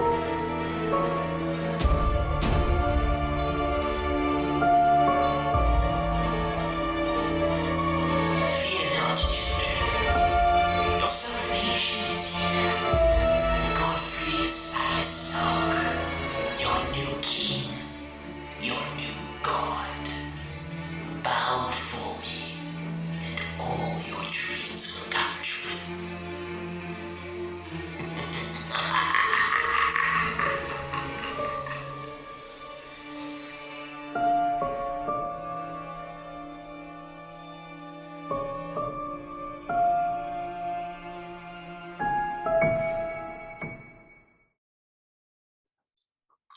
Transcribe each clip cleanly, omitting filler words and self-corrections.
Fear not, children. Your salvation is here. Godfrey Silasnog, your new king, your new god. Bow before me, and all your dreams will come true.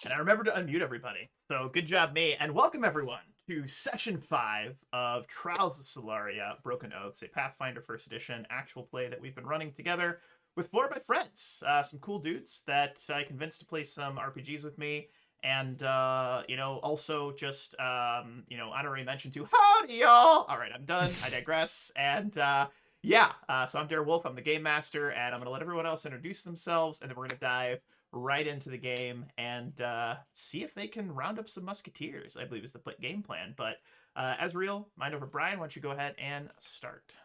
And I remember to unmute everybody. So good job, me. And welcome everyone to session 5 of Trials of Solaria, Broken Oaths, a Pathfinder 1st Edition actual play that we've been running together with 4 of my friends. Some cool dudes that I convinced to play some RPGs with me. And, also just, honorary mention to howdy, y'all. All right, I'm done. I digress. And, so I'm Dare Wolf. I'm the Game Master, and I'm going to let everyone else introduce themselves, and then we're going to dive right into the game and see if they can round up some musketeers, I believe is the game plan. But as real, Mind Over Brian, why don't you go ahead and start?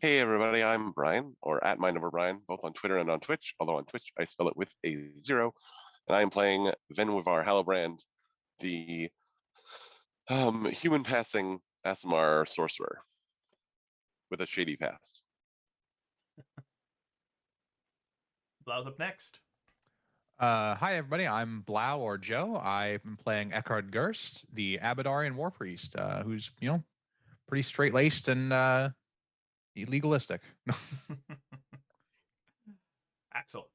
Hey everybody, I'm Brian, or at Mind Over Brian, both on Twitter and on Twitch, although on Twitch I spell it with a 0. And I am playing Venwivar Hallobrand, the human passing Aasimar sorcerer with a shady past. Blau's up next. Hi everybody, I'm Blau or Joe. I'm playing Eckhard Gerst, the Abadarian war priest, who's pretty straight-laced and legalistic. Axel.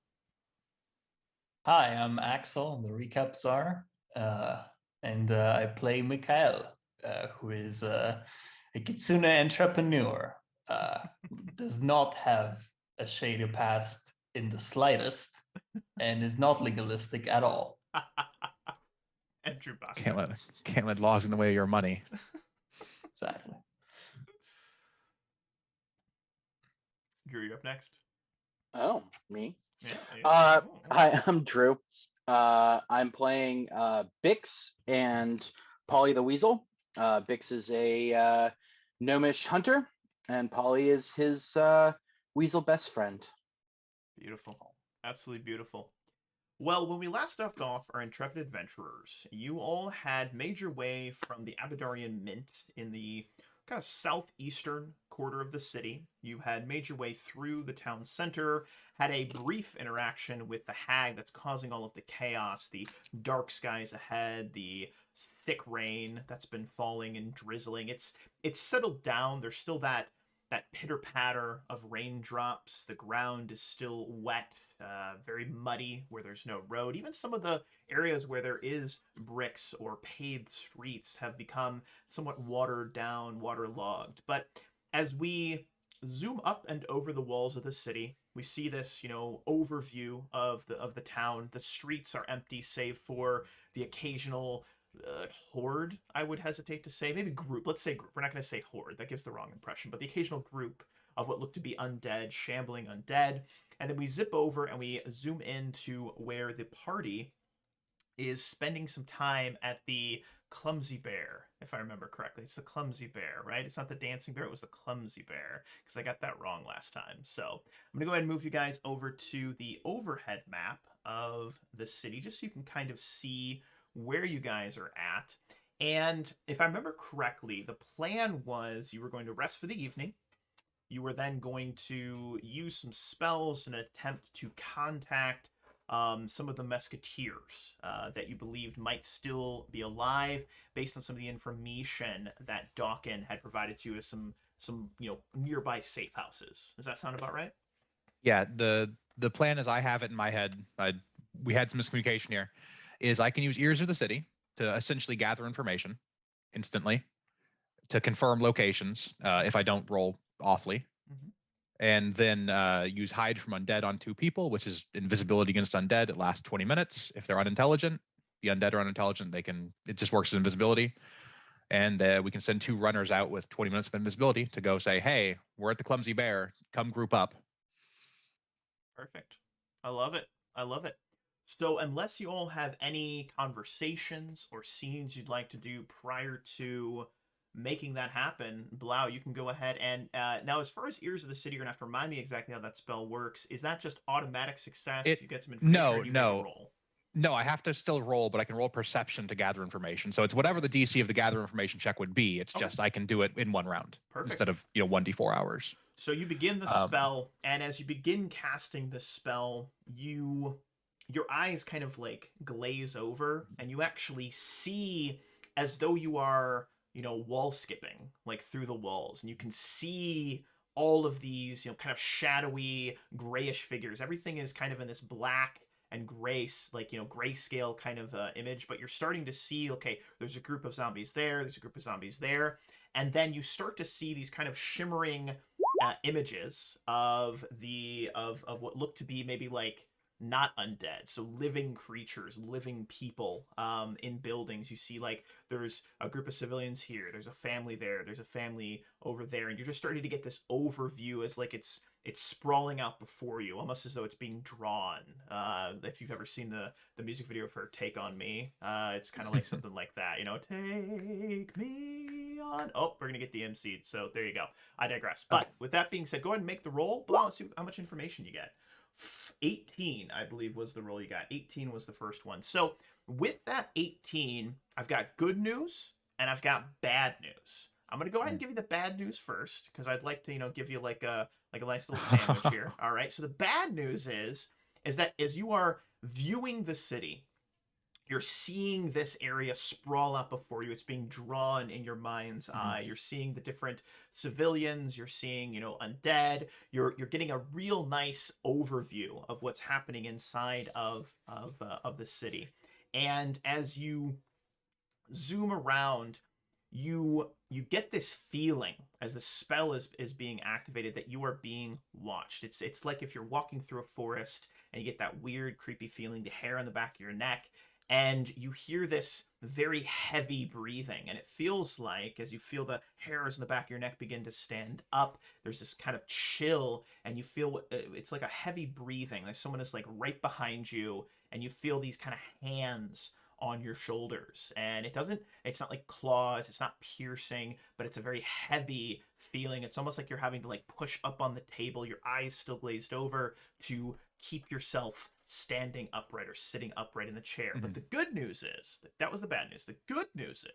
Hi, I'm Axel, the recap czar, and I play Mikhail, who is a kitsune entrepreneur, does not have a shady past in the slightest, and is not legalistic at all. And Chewbacca. Can't let laws in the way of your money. Exactly. Drew, you up next. Oh, me? Yeah. Hi, I'm Drew. I'm playing Bix and Polly the Weasel. Bix is a gnomish hunter, and Polly is his weasel best friend. Beautiful. Absolutely beautiful. Well, when we last left off our intrepid adventurers, you all had made your way from the Abadarian Mint in the kind of southeastern quarter of the city. You had made your way through the town center, had a brief interaction with the hag that's causing all of the chaos, the dark skies ahead, the thick rain that's been falling and drizzling. It's settled down. There's still that pitter-patter of raindrops. The ground is still wet, very muddy where there's no road. Even some of the areas where there is bricks or paved streets have become somewhat watered down, waterlogged. But as we zoom up and over the walls of the city, we see this, overview of the town. The streets are empty save for the occasional horde, I would hesitate to say. Maybe group. Let's say group. We're not going to say horde. That gives the wrong impression. But the occasional group of what look to be undead, shambling undead. And then we zip over and we zoom into where the party is spending some time at the Clumsy Bear, if I remember correctly. It's the Clumsy Bear, right? It's not the Dancing Bear. It was the Clumsy Bear, because I got that wrong last time. So I'm going to go ahead and move you guys over to the overhead map of the city, just so you can kind of see where you guys are at. And if I remember correctly, the plan was you were going to rest for the evening. You were then going to use some spells in an attempt to contact some of the musketeers that you believed might still be alive, based on some of the information that Dawkin had provided to you as some nearby safe houses. Does that sound about right? Yeah, the plan as I have it in my head, we had some miscommunication here, is I can use Ears of the City to essentially gather information instantly to confirm locations if I don't roll awfully. Mm-hmm. And then use Hide from Undead on 2 people, which is invisibility against undead. It lasts 20 minutes. If they're unintelligent, the undead are unintelligent, it just works as invisibility. And we can send 2 runners out with 20 minutes of invisibility to go say, hey, we're at the Clumsy Bear, come group up. Perfect. I love it. I love it. So, unless you all have any conversations or scenes you'd like to do prior to making that happen, Blau, you can go ahead and now, as far as Ears of the City, you're gonna have to remind me exactly how that spell works. Is that just automatic success? You get some information, or No, do you make a no. roll? No, I have to still roll, but I can roll perception to gather information. So it's whatever the DC of the gather information check would be. It's Okay. just I can do it in one round Perfect. instead of 1d4 hours. So you begin the spell, and as you begin casting the spell, your eyes kind of like glaze over, and you actually see as though you are, wall skipping like through the walls, and you can see all of these, kind of shadowy grayish figures. Everything is kind of in this black and gray, like, grayscale kind of image, but you're starting to see, okay, there's a group of zombies there, there's a group of zombies there, and then you start to see these kind of shimmering images of what look to be maybe like not undead, so living creatures, living people in buildings. You see, like, there's a group of civilians here, there's a family there, there's a family over there, and you're just starting to get this overview as like it's sprawling out before you, almost as though it's being drawn. If you've ever seen the music video for Take On Me, it's kind of like something like that, take me on. Oh, we're gonna get the MC'd, so there you go. I digress. But with that being said, go ahead and make the roll. Blah, let's see how much information you get. 18, I believe, was the roll you got. 18 was the first one. So with that 18, I've got good news and I've got bad news. I'm gonna go ahead and give you the bad news first, because I'd like to, give you like a nice little sandwich here. All right. So the bad news is that as you are viewing the city, you're seeing this area sprawl up before you. It's being drawn in your mind's eye. You're seeing the different civilians. You're seeing, undead. You're getting a real nice overview of what's happening inside of the city. And as you zoom around, you get this feeling as the spell is being activated that you are being watched. It's like if you're walking through a forest and you get that weird, creepy feeling, the hair on the back of your neck, and you hear this very heavy breathing, and it feels like, as you feel the hairs in the back of your neck begin to stand up, there's this kind of chill, and you feel it's like a heavy breathing, like someone is like right behind you, and you feel these kind of hands on your shoulders. And it's not like claws, it's not piercing, but it's a very heavy feeling. It's almost like you're having to like push up on the table, your eyes still glazed over, to keep yourself standing upright or sitting upright in the chair. But the good news is that was the bad news. The good news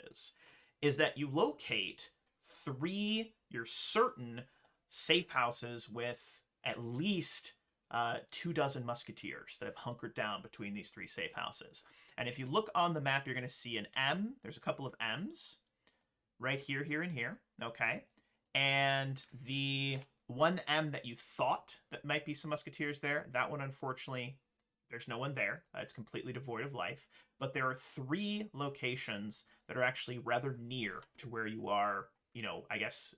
is that you locate 3, you're certain, safe houses with at least 24 musketeers that have hunkered down between these 3 safe houses. And if you look on the map, you're going to see an M. There's a couple of M's right here, here, and here. Okay. And the one M that you thought that might be some musketeers there, that one, unfortunately, there's no one there. It's completely devoid of life. But there are 3 locations that are actually rather near to where you are, I guess,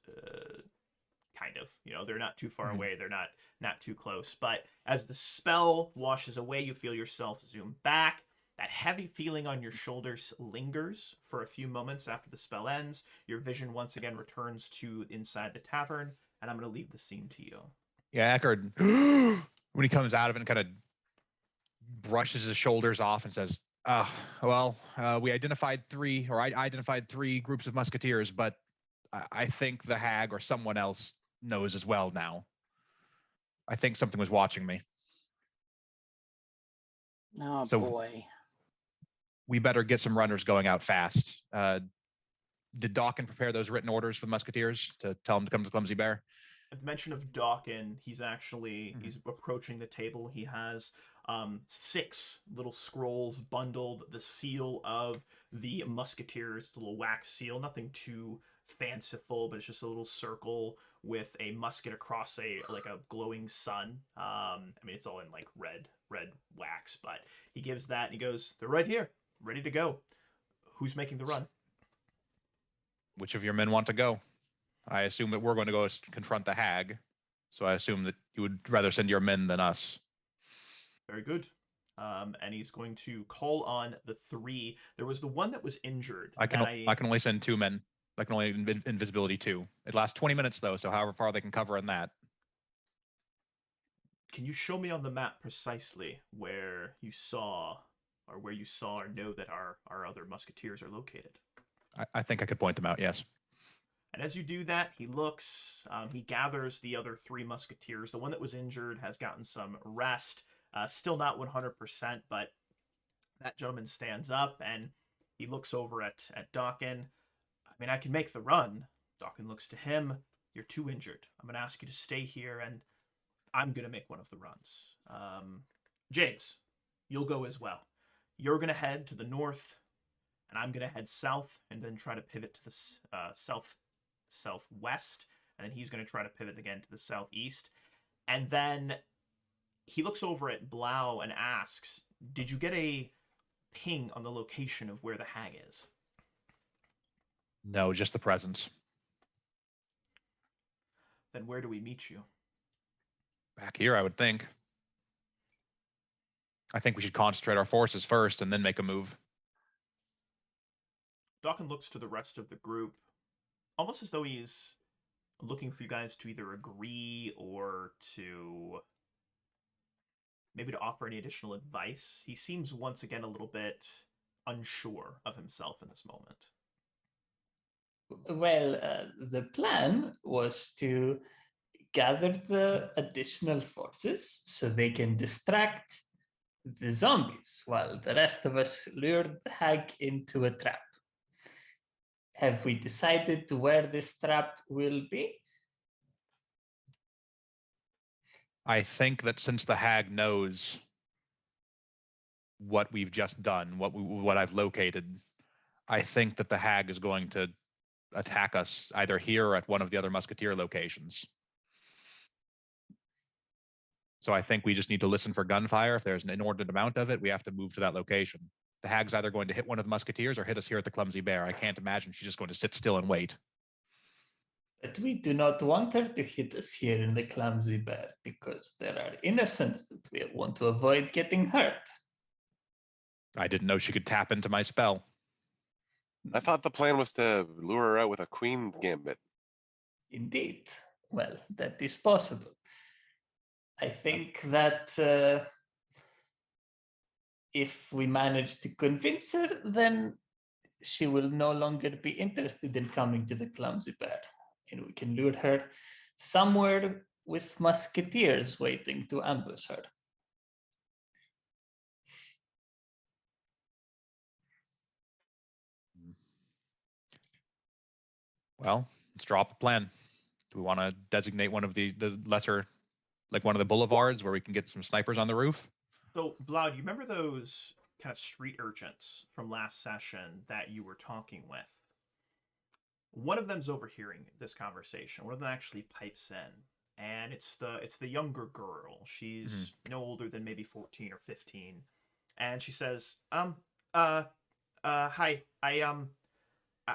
kind of. They're not too far away. They're not too close. But as the spell washes away, you feel yourself zoom back. That heavy feeling on your shoulders lingers for a few moments after the spell ends. Your vision once again returns to inside the tavern, and I'm going to leave the scene to you. Yeah, Eckard, when he comes out of it and kind of brushes his shoulders off and says, we identified 3, or I identified 3 groups of musketeers, but I think the hag or someone else knows as well now. I think something was watching me. Oh, so boy. We better get some runners going out fast. Did Dawkin prepare those written orders for the musketeers to tell them to come to Clumsy Bear? At the mention of Dawkin, he's approaching the table. He has 6 little scrolls bundled, the seal of the musketeers. It's a little wax seal, nothing too fanciful, but it's just a little circle with a musket across a glowing sun. It's all in like red wax, but he gives that and he goes, "They're right here, ready to go. Who's making the run?" Which of your men want to go? I assume that we're going to go confront the hag, so I assume that you would rather send your men than us. Very good. And he's going to call on the 3. There was the one that was injured. I can only send 2 men. I can only invisibility 2. It lasts 20 minutes though, so however far they can cover in that. can you show me on the map precisely where you saw or know that our other musketeers are located? I think I could point them out, yes. And as you do that, he looks, he gathers the other 3 musketeers. The one that was injured has gotten some rest, still not 100%, but that gentleman stands up and he looks over at Dawkin. I mean, I can make the run. Dawkin looks to him. You're too injured. I'm going to ask you to stay here, and I'm going to make one of the runs. James, you'll go as well. You're going to head to the north, and I'm going to head south and then try to pivot to the southwest, and then he's going to try to pivot again to the southeast. And then he looks over at Blau and asks, did you get a ping on the location of where the hag is? No, just the presence. Then where do we meet you? Back here, I would think. I think we should concentrate our forces first and then make a move. Dawkin looks to the rest of the group, almost as though he's looking for you guys to either agree or to maybe to offer any additional advice. He seems once again a little bit unsure of himself in this moment. Well, the plan was to gather the additional forces so they can distract the zombies while the rest of us lured the hag into a trap. Have we decided where this trap will be? I think that since the hag knows what we've just done, what I've located, I think that the hag is going to attack us either here or at one of the other musketeer locations. So I think we just need to listen for gunfire. If there's an inordinate amount of it, we have to move to that location. The hag's either going to hit one of the musketeers or hit us here at the Clumsy Bear. I can't imagine she's just going to sit still and wait. But we do not want her to hit us here in the Clumsy Bear because there are innocents that we want to avoid getting hurt. I didn't know she could tap into my spell. I thought the plan was to lure her out with a queen gambit. Indeed. Well, that is possible. I think that if we manage to convince her, then she will no longer be interested in coming to the Clumsy Bear. And we can lure her somewhere with musketeers waiting to ambush her. Well, let's drop a plan. Do we want to designate one of the lesser, like one of the boulevards where we can get some snipers on the roof? So, Blau, do you remember those kind of street urchins from last session that you were talking with? One of them's overhearing this conversation. One of them actually pipes in, and it's the younger girl. She's no older than maybe 14 or 15, and she says, hi,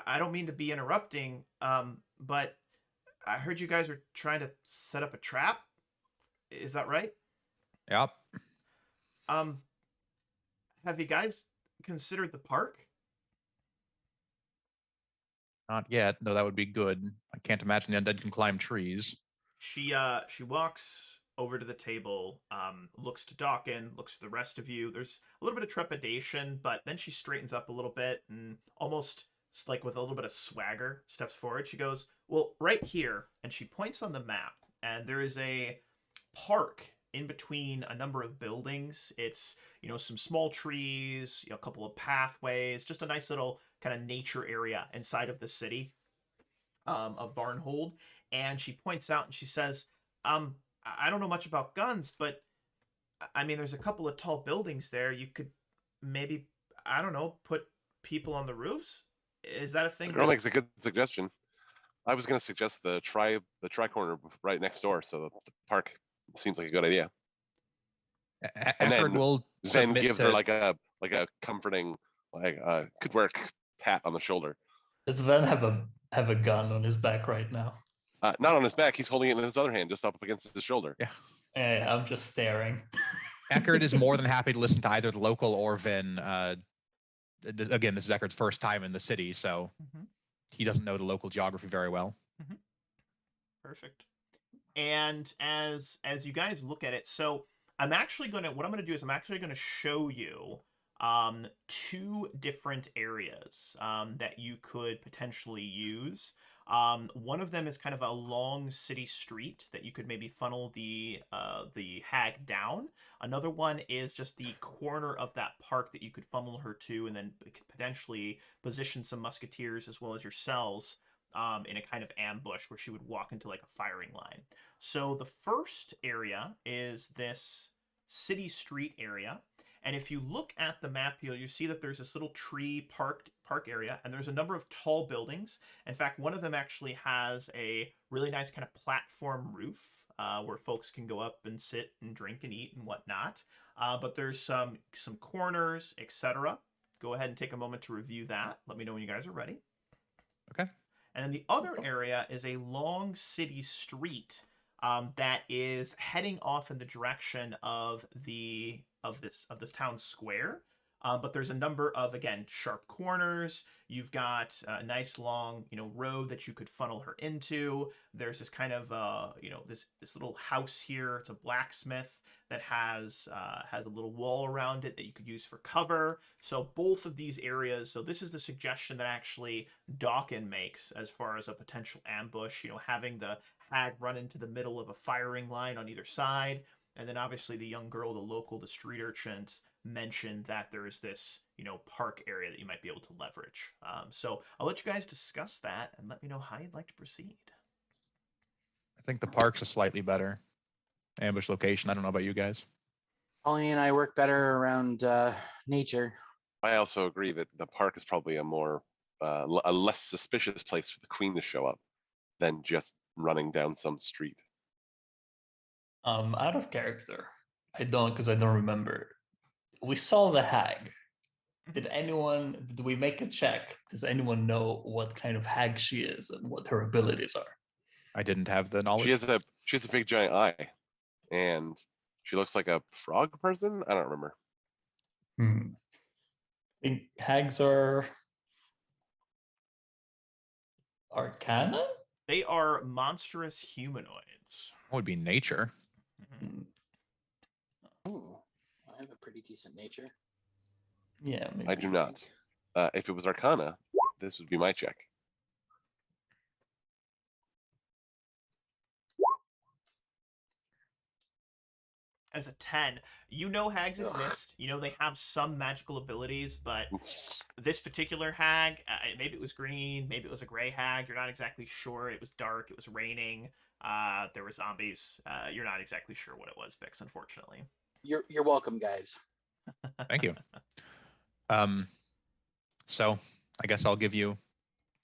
I don't mean to be interrupting, but I heard you guys are trying to set up a trap. Is that right? Yep. Have you guys considered the park? Not yet, though that would be good. I can't imagine the undead can climb trees. She walks over to the table, looks to Dawkin, looks to the rest of you. There's a little bit of trepidation, but then she straightens up a little bit and almost like with a little bit of swagger steps forward. She goes, well, right here, and she points on the map, and there is a park in between a number of buildings. It's, some small trees, a couple of pathways, just a nice little kind of nature area inside of the city of Barnhold. And she points out and she says, I don't know much about guns, but I mean, there's a couple of tall buildings there. You could maybe, I don't know, put people on the roofs. Is that a thing? The girl makes a good suggestion. I was going to suggest the tri-corner right next door, so the park seems like a good idea. And Eckerd will then give her like a comforting, good work pat on the shoulder. Does Ven have a gun on his back right now? Not on his back. He's holding it in his other hand, just up against his shoulder. Yeah. Yeah, I'm just staring. Eckerd is more than happy to listen to either the local or Vin. Again, this is Eckerd's first time in the city, so he doesn't know the local geography very well. Perfect. And as you guys look at it, so I'm actually gonna show you two different areas that you could potentially use. One of them is kind of a long city street that you could maybe funnel the hag down. Another one is just the corner of that park that you could funnel her to, and then potentially position some musketeers as well as yourselves in a kind of ambush where she would walk into like a firing line. So the first area is this city street area. And if you look at the map, you see that there's this little tree park area, and there's a number of tall buildings. In fact, one of them actually has a really nice kind of platform roof where folks can go up and sit and drink and eat and whatnot. But there's some corners, etc. Go ahead and take a moment to review that. Let me know when you guys are ready. Okay. And then the other area is a long city street that is heading off in the direction of this town square. But there's a number of, again, sharp corners. You've got a nice long, road that you could funnel her into. There's this kind of, this little house here. It's a blacksmith that has a little wall around it that you could use for cover. So both of these areas. So this is the suggestion that actually Dawkin makes as far as a potential ambush. Having the hag run into the middle of a firing line on either side. And then obviously the young girl, the street urchins, mentioned that there's this, park area that you might be able to leverage. So I'll let you guys discuss that and let me know how you'd like to proceed. I think the park's a slightly better ambush location. I don't know about you guys. Ollie and I work better around nature. I also agree that the park is probably a less suspicious place for the queen to show up than just running down some street. Out of character. I don't remember. We saw the hag. Did we make a check? Does anyone know what kind of hag she is and what her abilities are? I didn't have the knowledge. She has a big giant eye, and she looks like a frog person. I don't remember. I think hags are arcana? They are monstrous humanoids. That would be nature. Ooh, I have a pretty decent nature. Yeah, maybe. I do not. If it was arcana, this would be my check. As a 10, hags exist. They have some magical abilities, but this particular hag, maybe it was green, maybe it was a gray hag. You're not exactly sure. It was dark. It was raining. There were zombies. You're not exactly sure what it was, Bix, unfortunately. You're welcome, guys. Thank you. So I guess I'll give you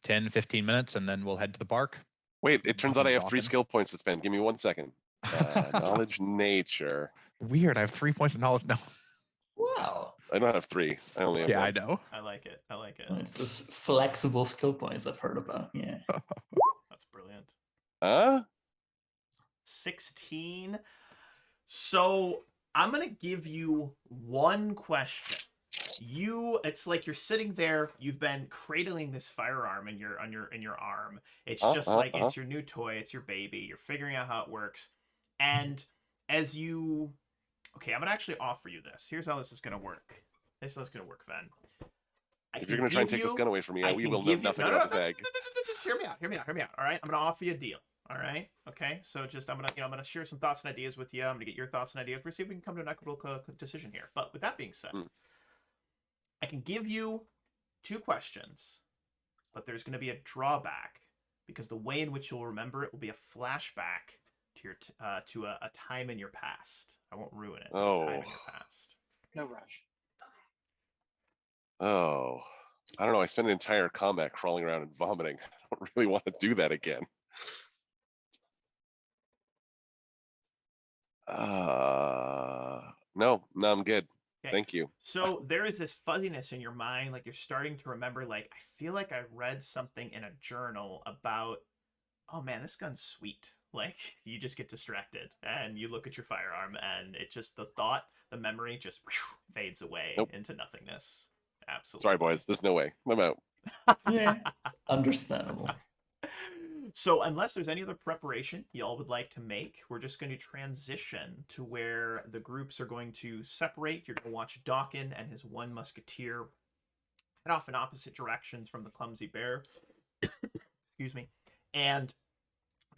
10, 15 minutes and then we'll head to the park. Wait, it turns out I have 3 Dawkin. skill points to spend. Give me 1 second. Knowledge, nature. Weird. I have 3 points of knowledge. No. Wow. I don't have 3. I only have Yeah, 1. I know. I like it. It's those flexible skill points I've heard about. Yeah. That's brilliant. 16. So I'm gonna give you one question. It's like you're sitting there. You've been cradling this firearm in your arm. It's just like it's your new toy. It's your baby. You're figuring out how it works. And as you, okay, I'm gonna actually offer you this. Here's how this is gonna work. This is how it's gonna work, Ven. If you're gonna try and take this gun away from me, we will know nothing about this egg. Just hear me out. All right, I'm gonna offer you a deal. All right. Okay. So just I'm gonna share some thoughts and ideas with you. I'm gonna get your thoughts and ideas. We're gonna see if we can come to an equitable decision here. But with that being said, I can give you 2 questions, but there's gonna be a drawback because the way in which you'll remember it will be a flashback to your to a time in your past. I won't ruin it. Oh. A time in your past. No rush. Oh, I don't know. I spent an entire combat crawling around and vomiting. I don't really want to do that again. No, I'm good. Okay. Thank you. So there is this fuzziness in your mind, like you're starting to remember, like, I feel like I read something in a journal about, oh man, this gun's sweet. Like, you just get distracted and you look at your firearm and it just, the memory just fades away into nothingness. Absolutely. Sorry, boys. There's no way. I'm out. Yeah. Understandable. So unless there's any other preparation y'all would like to make, we're just going to transition to where the groups are going to separate. You're going to watch Dawkin and his one musketeer head off in opposite directions from the clumsy bear. Excuse me. And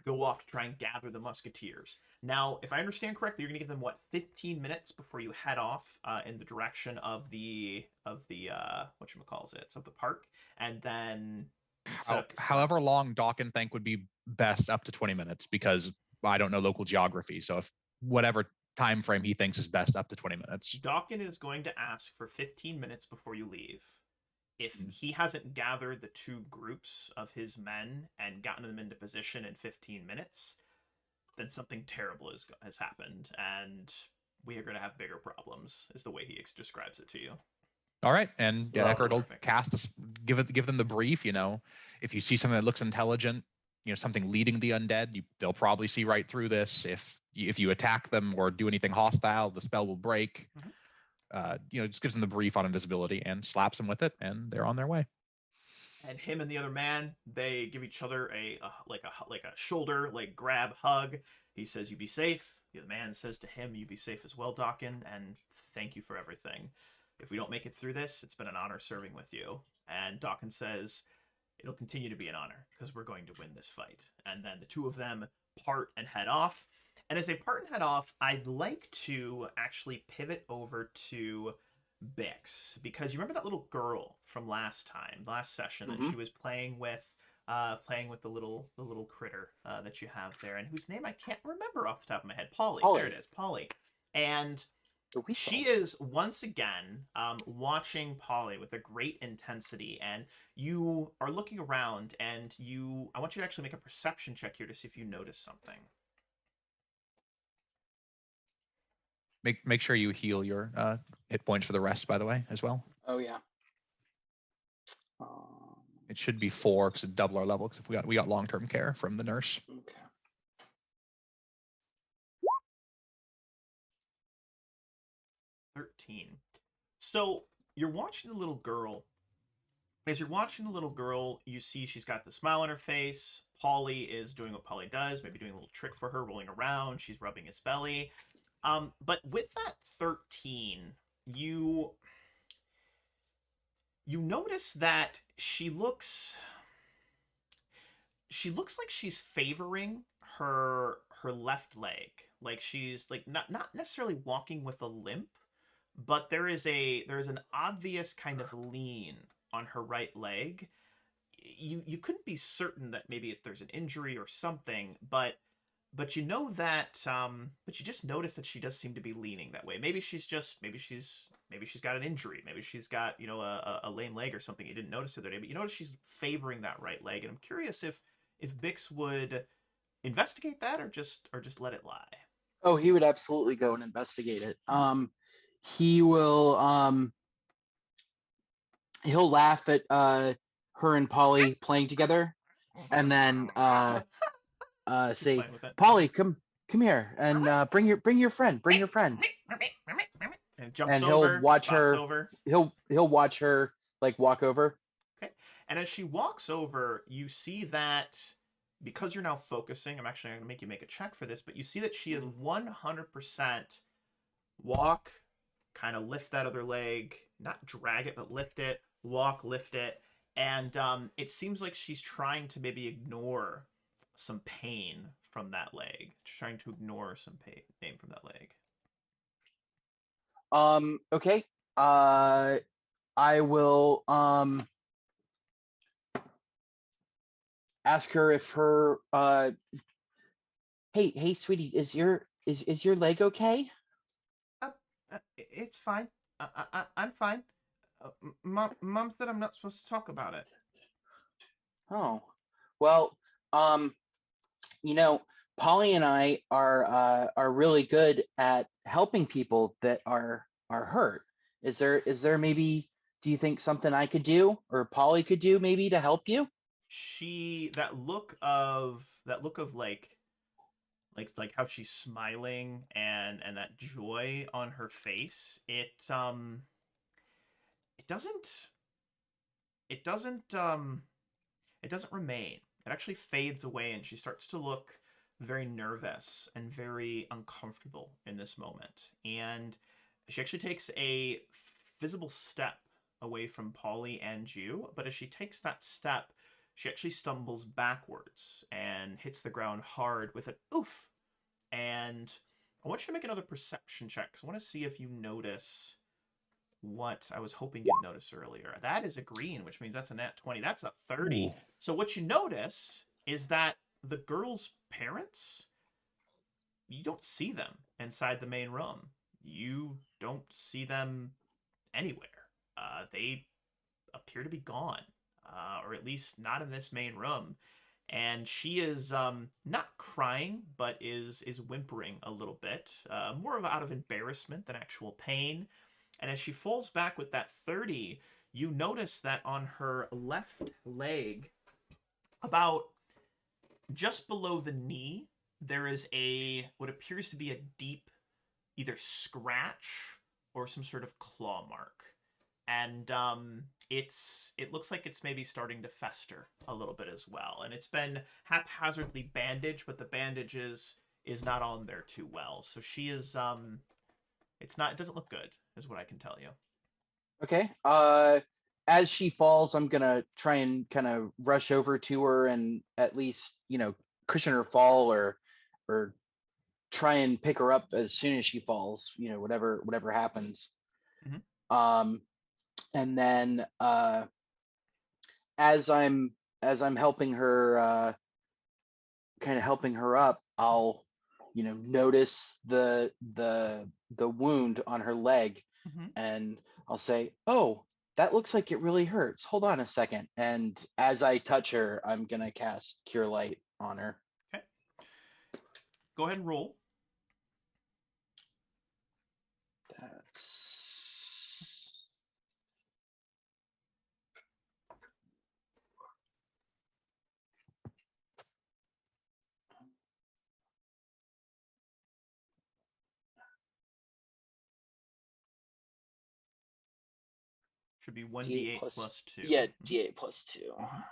go off to try and gather the musketeers. Now, if I understand correctly, you're going to give them, what, 15 minutes before you head off in the direction of the whatchamacallit, of the park, and then set up this plan. However long Dawkin think would be best, up to 20 minutes, because I don't know local geography. So if whatever time frame he thinks is best, up to 20 minutes. Dawkin is going to ask for 15 minutes before you leave. If he hasn't gathered the two groups of his men and gotten them into position in 15 minutes, then something terrible has happened, and we are going to have bigger problems, is the way he describes it to you. All right, and Well, Eckert will perfect. give them the brief. If you see something that looks intelligent, something leading the undead, they'll probably see right through this. If you attack them or do anything hostile, the spell will break. Just gives them the brief on invisibility and slaps them with it, and they're on their way. And him and the other man, they give each other a shoulder grab hug. He says, "You be safe." The other man says to him, "You be safe as well, Dawkin, and thank you for everything. If we don't make it through this, it's been an honor serving with you." And Dawkin says, "It'll continue to be an honor, because we're going to win this fight." And then the two of them part and head off. And as they part and head off, I'd like to actually pivot over to Bix, because you remember that little girl from last session that she was playing with the little critter that you have there, and whose name I can't remember off the top of my head. Polly. There it is, Polly. And she is once again watching Polly with a great intensity, and you are looking around, and I want you to actually make a perception check here to see if you notice something. Make sure you heal your hit points for the rest, by the way, as well. Oh yeah. It should be 4 because it's double our level. Because we got long-term care from the nurse. Okay. 13. So you're watching the little girl. As you're watching the little girl, you see she's got the smile on her face. Polly is doing what Polly does, maybe doing a little trick for her, rolling around. She's rubbing his belly. But with that 13, you notice that she looks like she's favoring her left leg. Like she's not necessarily walking with a limp, but there is an obvious kind of lean on her right leg. You couldn't be certain that maybe there's an injury or something, but you know that but you just notice that she does seem to be leaning that way. Maybe she's got an injury. Maybe she's got, a lame leg or something you didn't notice the other day, but you notice she's favoring that right leg. And I'm curious if Bix would investigate that or just let it lie. Oh, he would absolutely go and investigate it. He will he'll laugh at her and Polly playing together, and then say, "Polly, come here, and bring your friend. And jumps and over, he'll watch her. over. He'll watch her walk over. Okay. And as she walks over, you see that because you're now focusing, I'm actually going to make you make a check for this, but you see that she is 100% walk, kind of lift that other leg, not drag it, but lift it, walk, lift it. And it seems like she's trying to maybe ignore some pain from that leg. She's trying to ignore some pain from that leg. Okay. I will ask her if her hey sweetie, is your leg okay? It's fine. I'm fine. Mom said I'm not supposed to talk about it. Oh, well, Polly and I are really good at helping people that are hurt. Is there maybe, do you think something I could do or Polly could do maybe to help you? That look of like how she's smiling and that joy on her face, it doesn't remain. it actually fades away, and she starts to look very nervous and very uncomfortable in this moment. And she actually takes a visible step away from Polly and you, but as she takes that step, she actually stumbles backwards and hits the ground hard with an oof. And I want you to make another perception check, because I want to see if you notice what I was hoping you'd notice earlier. That is a green, which means that's a nat 20. That's a 30. Ooh. So what you notice is that the girl's parents, you don't see them inside the main room. You don't see them anywhere. They appear to be gone, or at least not in this main room. And she is not crying, but is whimpering a little bit, more of out of embarrassment than actual pain. And as she falls back with that 30, you notice that on her left leg, about just below the knee, there is what appears to be a deep either scratch or some sort of claw mark. And it looks like it's maybe starting to fester a little bit as well. And it's been haphazardly bandaged, but the bandage is not on there too well. So she is it doesn't look good, is what I can tell you. Okay. As she falls, I'm gonna try and kind of rush over to her and at least, cushion her fall or try and pick her up as soon as she falls, whatever happens. Mhm. And then as I'm helping her, kind of helping her up, I'll notice the wound on her leg, Mhm. and I'll say, "Oh, that looks like it really hurts. Hold on a second." And as I touch her, I'm gonna cast Cure Light on her. Okay. Go ahead and roll. That's Should be D8 1d8 plus plus 2. Yeah, D8 plus 2. Mhm.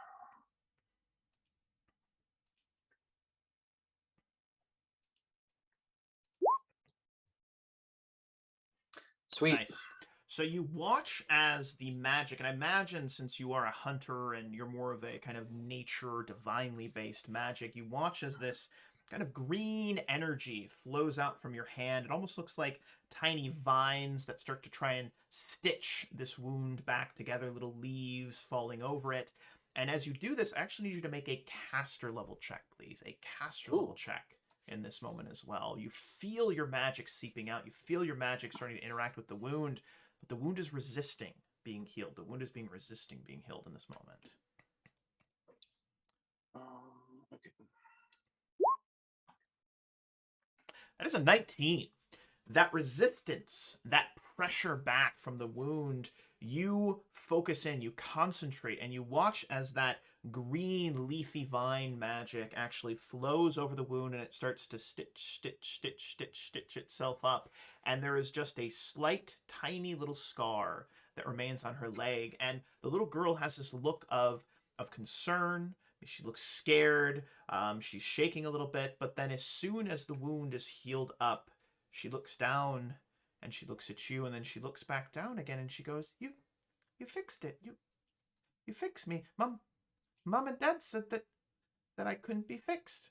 Sweet. Nice. So you watch as the magic, and I imagine since you are a hunter and you're more of a kind of nature, divinely based magic, you watch as this kind of green energy flows out from your hand. It almost looks like tiny vines that start to try and stitch this wound back together, little leaves falling over it. And as you do this, I actually need you to make a caster level check, please. A caster level Ooh. check in this moment as well. You feel your magic seeping out. You feel your magic starting to interact with the wound, but the wound is resisting being healed. The wound is resisting being healed in this moment. Okay. That is a 19. That resistance, that pressure back from the wound, you focus in, you concentrate, and you watch as that green leafy vine magic actually flows over the wound, and it starts to stitch itself up. And there is just a slight, tiny little scar that remains on her leg. And the little girl has this look of concern. She looks scared. She's shaking a little bit, but then as soon as the wound is healed up, she looks down and she looks at you, and then she looks back down again and she goes, You fixed it. You fixed me. Mom and Dad said that I couldn't be fixed.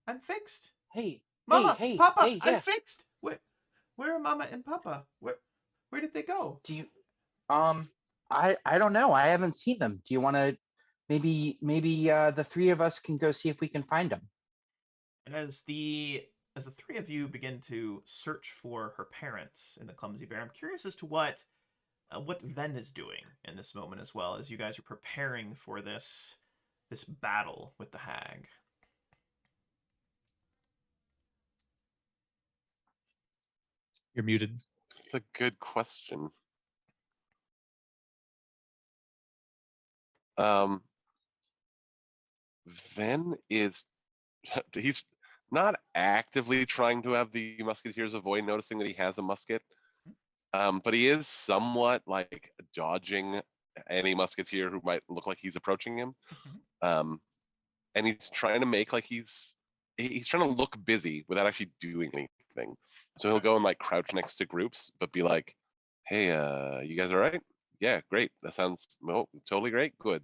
I'm fixed. Hey, Mama, Papa, I'm yeah. fixed. Where are Mama and Papa? Where did they go? Do you I don't know. I haven't seen them. Do you want to maybe the three of us can go see if we can find them? And as the three of you begin to search for her parents in the Clumsy Bear, I'm curious as to what Ven is doing in this moment as well, as you guys are preparing for this battle with the hag. You're muted. It's a good question. Ven is he's not actively trying to have the musketeers avoid noticing that he has a musket, but he is somewhat like dodging any musketeer who might look like he's approaching him. and he's trying to make like he's trying to look busy without actually doing anything. So he'll go and like crouch next to groups, but be like, "Hey, you guys all right? Yeah, great. That sounds totally great. Good,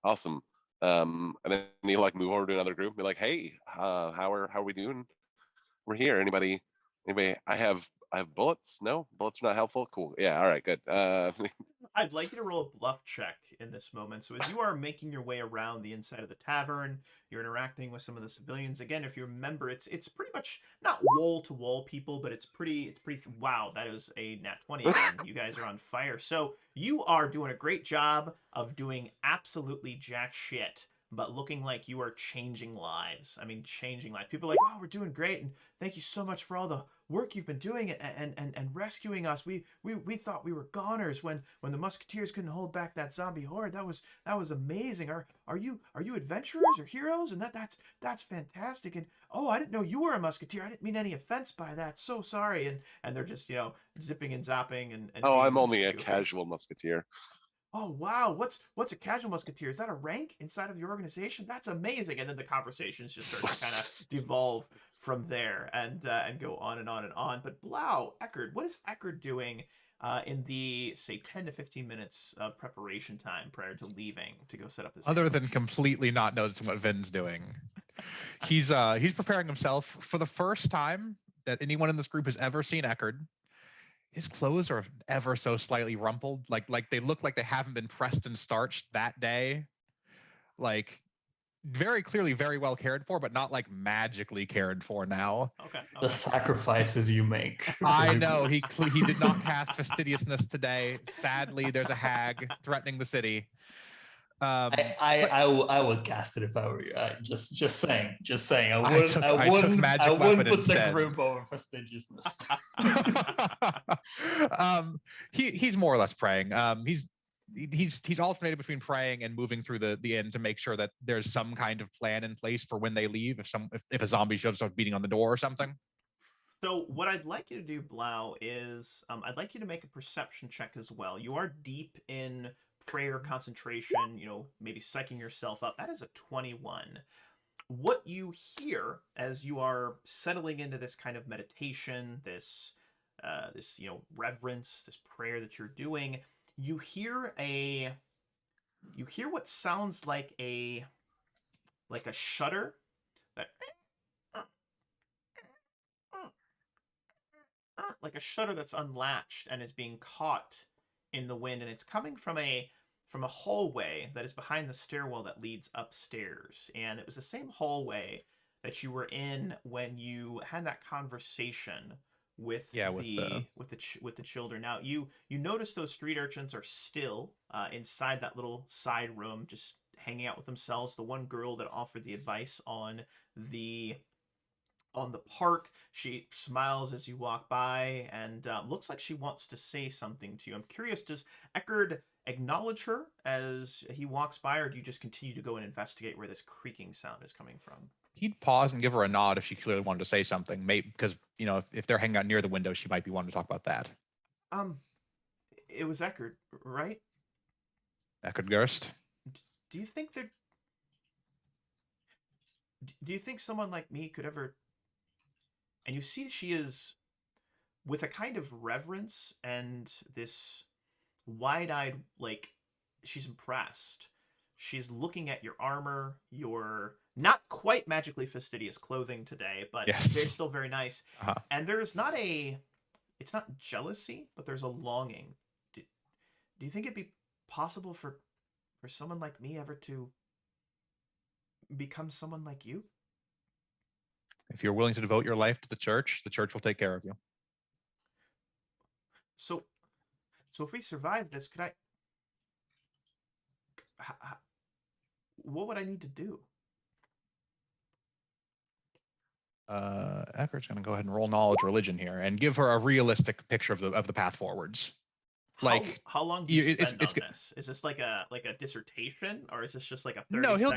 awesome." And then he'll like move over to another group and be like, "Hey, how are we doing? We're here. Anybody? I have bullets. No, bullets are not helpful. Cool. Yeah. All right. Good. I'd like you to roll a bluff check in this moment. So as you are making your way around the inside of the tavern, you're interacting with some of the civilians. Again, if you remember, it's pretty much not wall to wall people, but it's pretty. Wow, that is a nat 20 again. You guys are on fire. So you are doing a great job of doing absolutely jack shit, but looking like you are changing lives. I mean, changing lives. People are like, "Oh, we're doing great, and thank you so much for all the work you've been doing and rescuing us. We thought we were goners when the musketeers couldn't hold back that zombie horde. That was amazing. Are you adventurers or heroes? And that's fantastic. And oh, I didn't know you were a musketeer. I didn't mean any offense by that. So sorry." And they're just zipping and zapping and Oh, I'm being only a goofy. casual musketeer. Oh wow, what's a casual musketeer? Is that a rank inside of your organization? That's amazing. And then the conversations just start to kind of devolve from there and go on and on and on. But Blau, Eckerd, what is Eckerd doing in the say 10 to 15 minutes of preparation time prior to leaving to go set up this? Other than completely not noticing what Vin's doing, he's preparing himself for the first time that anyone in this group has ever seen Eckerd. His clothes are ever so slightly rumpled, like they look like they haven't been pressed and starched that day. Like very clearly very well cared for, but not like magically cared for now. Okay. The sacrifices you make. I know he did not cast fastidiousness today. Sadly, there's a hag threatening the city. I would cast it if I were you. Just saying. I took magic wouldn't weapon put instead. the group over fastidiousness. He's more or less praying. He's alternated between praying and moving through the inn to make sure that there's some kind of plan in place for when they leave if a zombie shows up beating on the door or something. So what I'd like you to do, Blau, is I'd like you to make a perception check as well. You are deep in prayer concentration, maybe psyching yourself up. That is a 21. What you hear as you are settling into this kind of meditation, this reverence, this prayer that you're doing, you hear what sounds like a shutter that like a shutter that's unlatched and is being caught in the wind, and it's coming from a hallway that is behind the stairwell that leads upstairs. And it was the same hallway that you were in when you had that conversation with the children. Now you notice those street urchins are still inside that little side room, just hanging out with themselves. The one girl that offered the advice on the park, she smiles as you walk by and looks like she wants to say something to you. I'm curious, does Eckerd acknowledge her as he walks by, or do you just continue to go and investigate where this creaking sound is coming from? He'd pause and give her a nod if she clearly wanted to say something, maybe because if they're hanging out near the window, she might be wanting to talk about that. It was Eckerd, right? Eckerd Gerst. Do you think do you think someone like me could ever... And you see she is, with a kind of reverence and this wide-eyed, like, she's impressed. She's looking at your armor, your not quite magically fastidious clothing today, but yes, they're still very nice. Uh-huh. And there's it's not jealousy, but there's a longing. Do you think it'd be possible for someone like me ever to become someone like you? If you're willing to devote your life to the church will take care of you. So if we survive this, could what would I need to do? Eckerd's going to go ahead and roll knowledge religion here and give her a realistic picture of the path forwards. How long do you spend on this? Is this like a dissertation, or is this just like a 30 No, he'll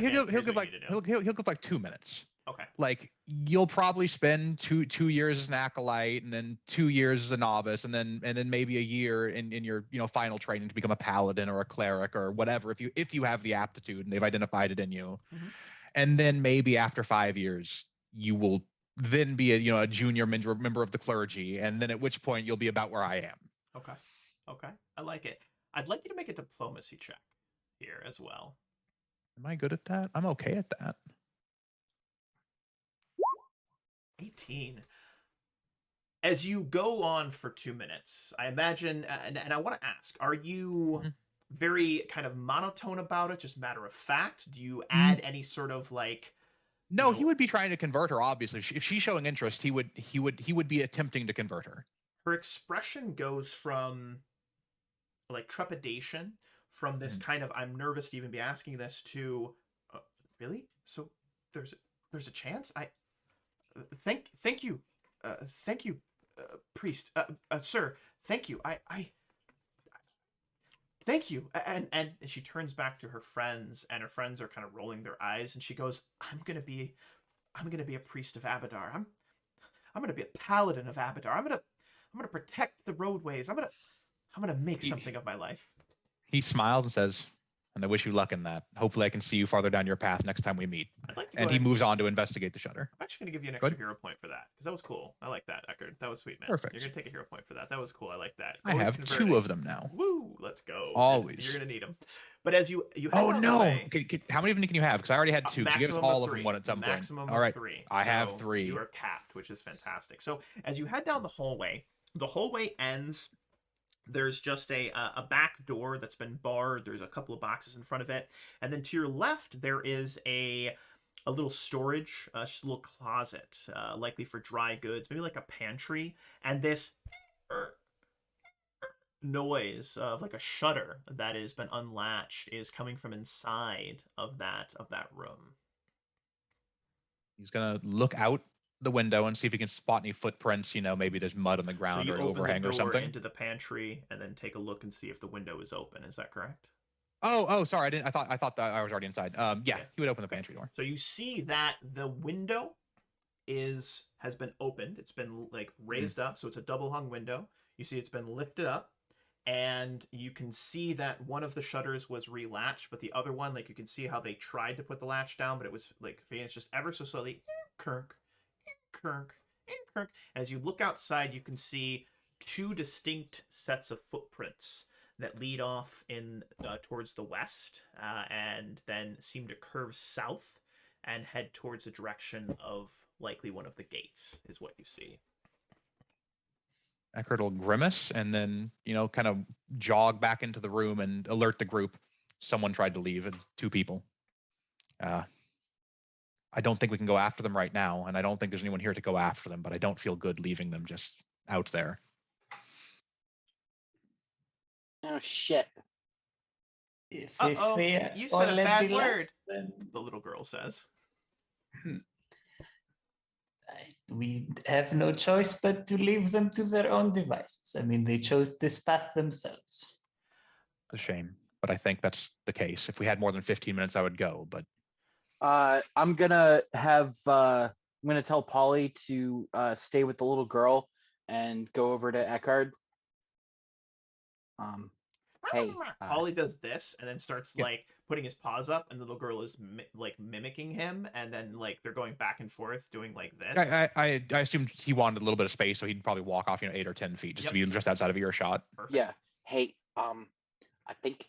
give like 2 minutes. Okay. Like you'll probably spend two years as an acolyte, and then 2 years as a novice, and then maybe a year in your final training to become a paladin or a cleric or whatever if you have the aptitude and they've identified it in you. Mm-hmm. and then maybe after 5 years you will then be a junior member of the clergy, and then at which point you'll be about where I am. Okay. Okay. I like it. I'd like you to make a diplomacy check here as well. Am I good at that? I'm okay at that. 18. As you go on for 2 minutes, I imagine, and I want to ask, are you very kind of monotone about it, just matter of fact? Do you add any sort of like? No, he would be trying to convert her. Obviously, if she's showing interest, he would be attempting to convert her. Her expression goes from like trepidation, from this kind of I'm nervous to even be asking this, to really? So there's a chance? Thank you, priest, sir. Thank you. I thank you. And she turns back to her friends, and her friends are kind of rolling their eyes, and she goes, I'm gonna be a priest of Abadar. I'm gonna be a paladin of Abadar. I'm gonna protect the roadways. I'm gonna make something of my life. He smiles and says, and I wish you luck in that. Hopefully I can see you farther down your path next time we meet. I'd like to and he moves on to investigate the shutter. I'm actually going to give you an extra hero point for that, because that was cool. I like that, Eckard. That was sweet, man. Perfect. You're going to take a hero point for that. That was cool. I like that. I have 2 of them now. Woo! Let's go. Always. You're going to need them. But as you head oh on no! the way, How many of them can you have? Because I already had 2. She gave us all of them one at some point. Maximum all right. of 3. I so have 3. You are capped, which is fantastic. So as you head down the hallway ends. There's just a back door that's been barred. There's a couple of boxes in front of it. And then to your left, there is a little storage, just a little closet, likely for dry goods, maybe like a pantry. And this noise of like a shutter that has been unlatched is coming from inside of that room. He's going to look out the window and see if he can spot any footprints. Maybe there's mud on the ground or an overhang or something. Into the pantry and then take a look and see if the window is open. Is that correct? Oh, sorry. I thought that I was already inside. Yeah, he would open the pantry door. So you see that the window has been opened. It's been like raised up, so it's a double hung window. You see it's been lifted up, and you can see that one of the shutters was relatched, but the other one, like you can see how they tried to put the latch down, but it was like it's just ever so slowly. Kirk. As you look outside, you can see 2 distinct sets of footprints that lead off in towards the west, and then seem to curve south and head towards the direction of likely one of the gates, is what you see. Eckard will grimace and then, kind of jog back into the room and alert the group. Someone tried to leave, and 2 people. I don't think we can go after them right now, and I don't think there's anyone here to go after them, but I don't feel good leaving them just out there. Oh, shit. Uh-oh, you said a bad word, the little girl says. We have no choice but to leave them to their own devices. I mean, they chose this path themselves. It's a shame, but I think that's the case. If we had more than 15 minutes, I would go, but... I'm gonna tell Polly to stay with the little girl and go over to Eckard. Hey, Polly does this and then starts like putting his paws up, and the little girl is mimicking him, and then like they're going back and forth doing like this. I assumed he wanted a little bit of space, so he'd probably walk off 8 or 10 feet just to be just outside of earshot. Perfect. Yeah. Hey, I think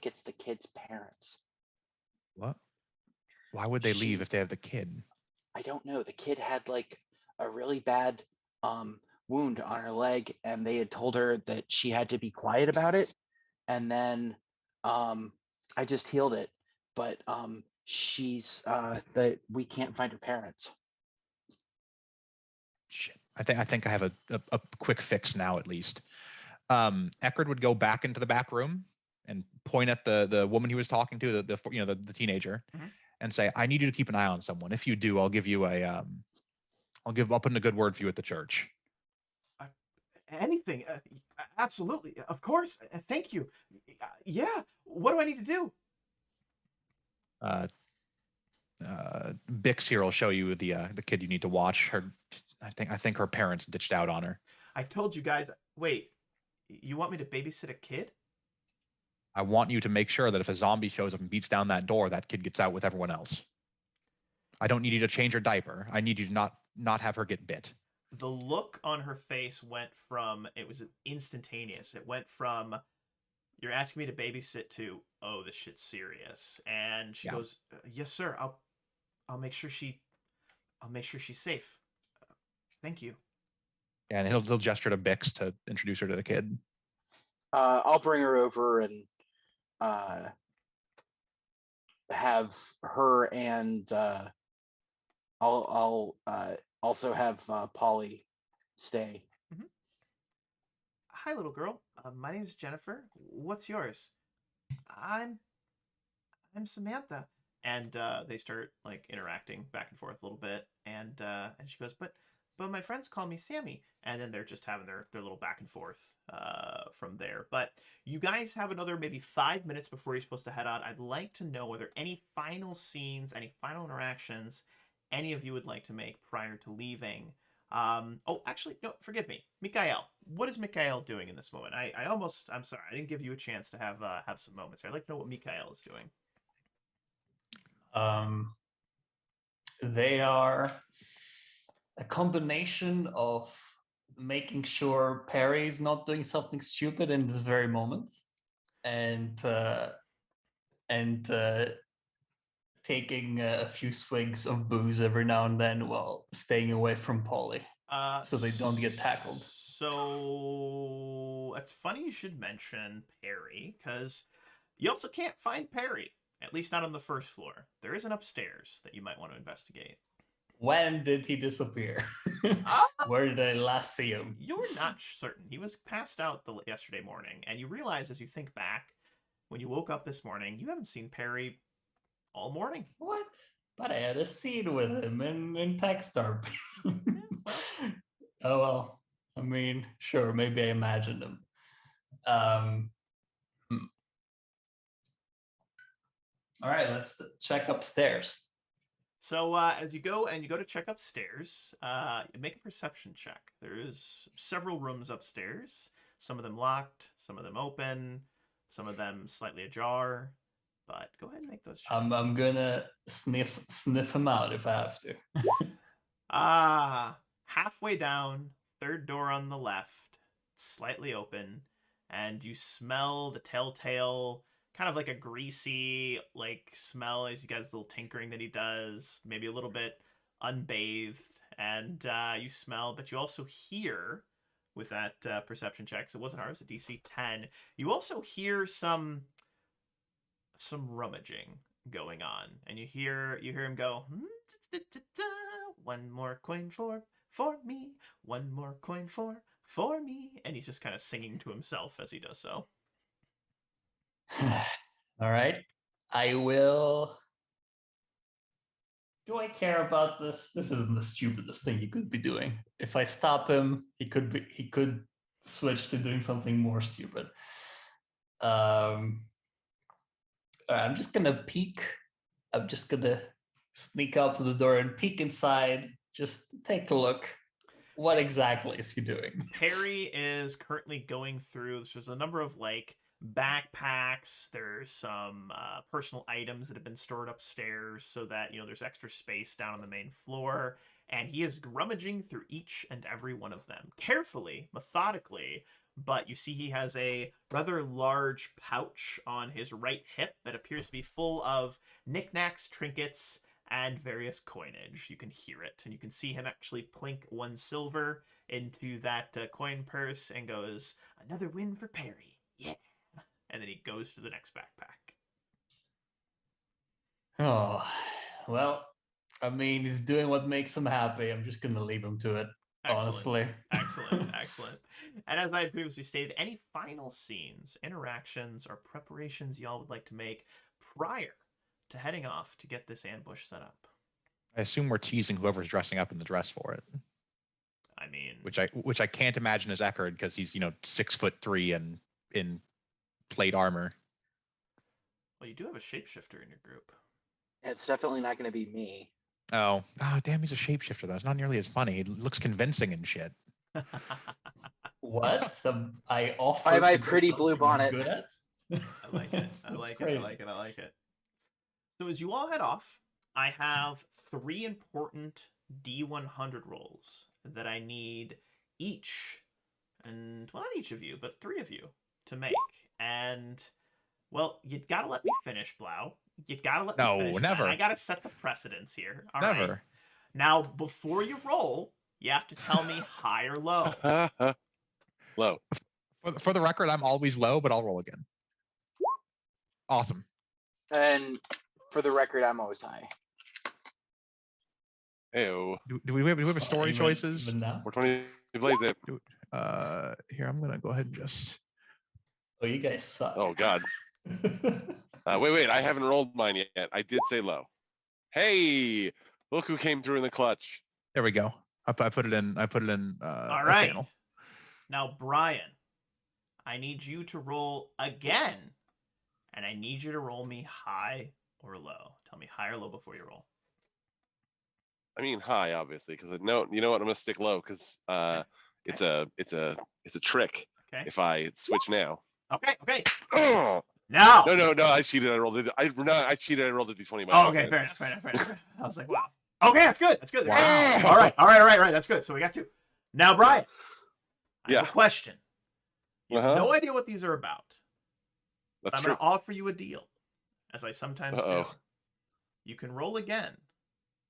it's the kid's parents. What? Why would they leave if they have the kid? I don't know. The kid had like a really bad wound on her leg, and they had told her that she had to be quiet about it. And then I just healed it, but she's that we can't find her parents. Shit. I think I have a quick fix now, at least. Eckard would go back into the back room and point at the woman he was talking to, the teenager, and say, "I need you to keep an eye on someone. If you do, I'll give you I'll put in a good word for you at the church." Anything, absolutely, of course. Thank you. Yeah. What do I need to do? Bix here will show you the kid you need to watch. I think her parents ditched out on her. I told you guys. Wait, you want me to babysit a kid? I want you to make sure that if a zombie shows up and beats down that door, that kid gets out with everyone else. I don't need you to change her diaper. I need you to not have her get bit. The look on her face went from, it was instantaneous. It went from, you're asking me to babysit, to, oh, this shit's serious. And she goes, yes, sir. I'll make sure she's safe. Thank you. And he'll gesture to Bix to introduce her to the kid. I'll bring her over and have her, and I'll also have Polly stay. Mm-hmm. Hi, little girl. My name's Jennifer. What's yours? I'm Samantha. And they start like interacting back and forth a little bit. And she goes, but my friends call me Sammy. And then they're just having their little back and forth from there. But you guys have another maybe 5 minutes before you're supposed to head out. I'd like to know, are there any final scenes, any final interactions any of you would like to make prior to leaving? Oh, actually, no, forgive me. Mikhail, what is Mikhail doing in this moment? I'm sorry, I didn't give you a chance to have some moments here. I'd like to know what Mikhail is doing. They are a combination of making sure Perry's not doing something stupid in this very moment, and taking a few swigs of booze every now and then while staying away from Polly, so they don't get tackled. So it's funny you should mention Perry, because you also can't find Perry, at least not on the first floor. There is an upstairs that you might want to investigate. When did he disappear? Where did I last see him? You're not certain. He was passed out yesterday morning, and you realize as you think back, when you woke up this morning, you haven't seen Perry all morning. What? But I had a scene with him in Techstar. Oh well. I mean, sure, maybe I imagined him. All right, let's check upstairs. So as you go to check upstairs, make a perception check. There is several rooms upstairs. Some of them locked, some of them open, some of them slightly ajar. But go ahead and make those checks. I'm gonna sniff them out if I have to. Halfway down, third door on the left, slightly open, and you smell the telltale, kind of like a greasy like smell as he gets a little tinkering that he does, maybe a little bit unbathed, and you smell, but you also hear with that perception check. So it wasn't hard, it was a DC 10. You also hear some rummaging going on, and you hear him go, one more coin for me, one more coin for me, and he's just kind of singing to himself as he does so. All right, I will. Do I care about this? This isn't the stupidest thing he could be doing. If I stop him, he could switch to doing something more stupid. I'm just gonna peek. I'm just gonna sneak up to the door and peek inside. Just take a look. What exactly is he doing? Perry is currently going through. There's a number of like backpacks. There's some personal items that have been stored upstairs so that there's extra space down on the main floor. And he is rummaging through each and every one of them carefully, methodically. But you see he has a rather large pouch on his right hip that appears to be full of knickknacks, trinkets, and various coinage. You can hear it, and you can see him actually plink 1 silver into that coin purse and goes, "Another win for Perry, yeah." And then he goes to the next backpack. Oh, well, I mean, he's doing what makes him happy. I'm just gonna leave him to it. Excellent. Honestly. Excellent. And as I previously stated, any final scenes, interactions, or preparations y'all would like to make prior to heading off to get this ambush set up? I assume we're teasing whoever's dressing up in the dress for it. I mean, which I can't imagine is Eckerd, because he's 6'3" and in plate armor. Well, you do have a shapeshifter in your group. It's definitely not going to be me. Oh, damn, he's a shapeshifter though. It's not nearly as funny. He looks convincing and shit. What? I offer. By my pretty blue bonnet. Good at? I like it. I That's like it. I crazy. like it. I like it. So as you all head off, I have 3 important D100 rolls that I need each, and well, not each of you, but 3 of you to make. And well, you gotta let me finish, Blau. You gotta let me No, finish. never. And I gotta set the precedence here. All right. Never. Now, before you roll, you have to tell me high or low. Low. For the record, I'm always low, but I'll roll again. Awesome. And for the record, I'm always high. Ew. Do we have a story Even- choices? even now? 420 blaze it. Here, I'm gonna go ahead and just. Oh, you guys suck. Oh God. Wait. I haven't rolled mine yet. I did say low. Hey, look who came through in the clutch. There we go. I put it in. All a right. channel. Now, Brian, I need you to roll again, and I need you to roll me high or low. Tell me high or low before you roll. I mean high, obviously, because no, you know what? I'm gonna stick low because it's a trick. Okay. If I switch now. Okay. Oh, Now. no, I cheated. I rolled it. I cheated. I rolled a d20. Oh, okay, fair enough. I was like, wow. Okay, that's good. That's good. Wow. All right. That's good. So we got 2. Now, Brian, I have Yeah. a question. You have Uh-huh. no idea what these are about. But That's I'm true. going to offer you a deal, as I sometimes do. Uh-oh. You can roll again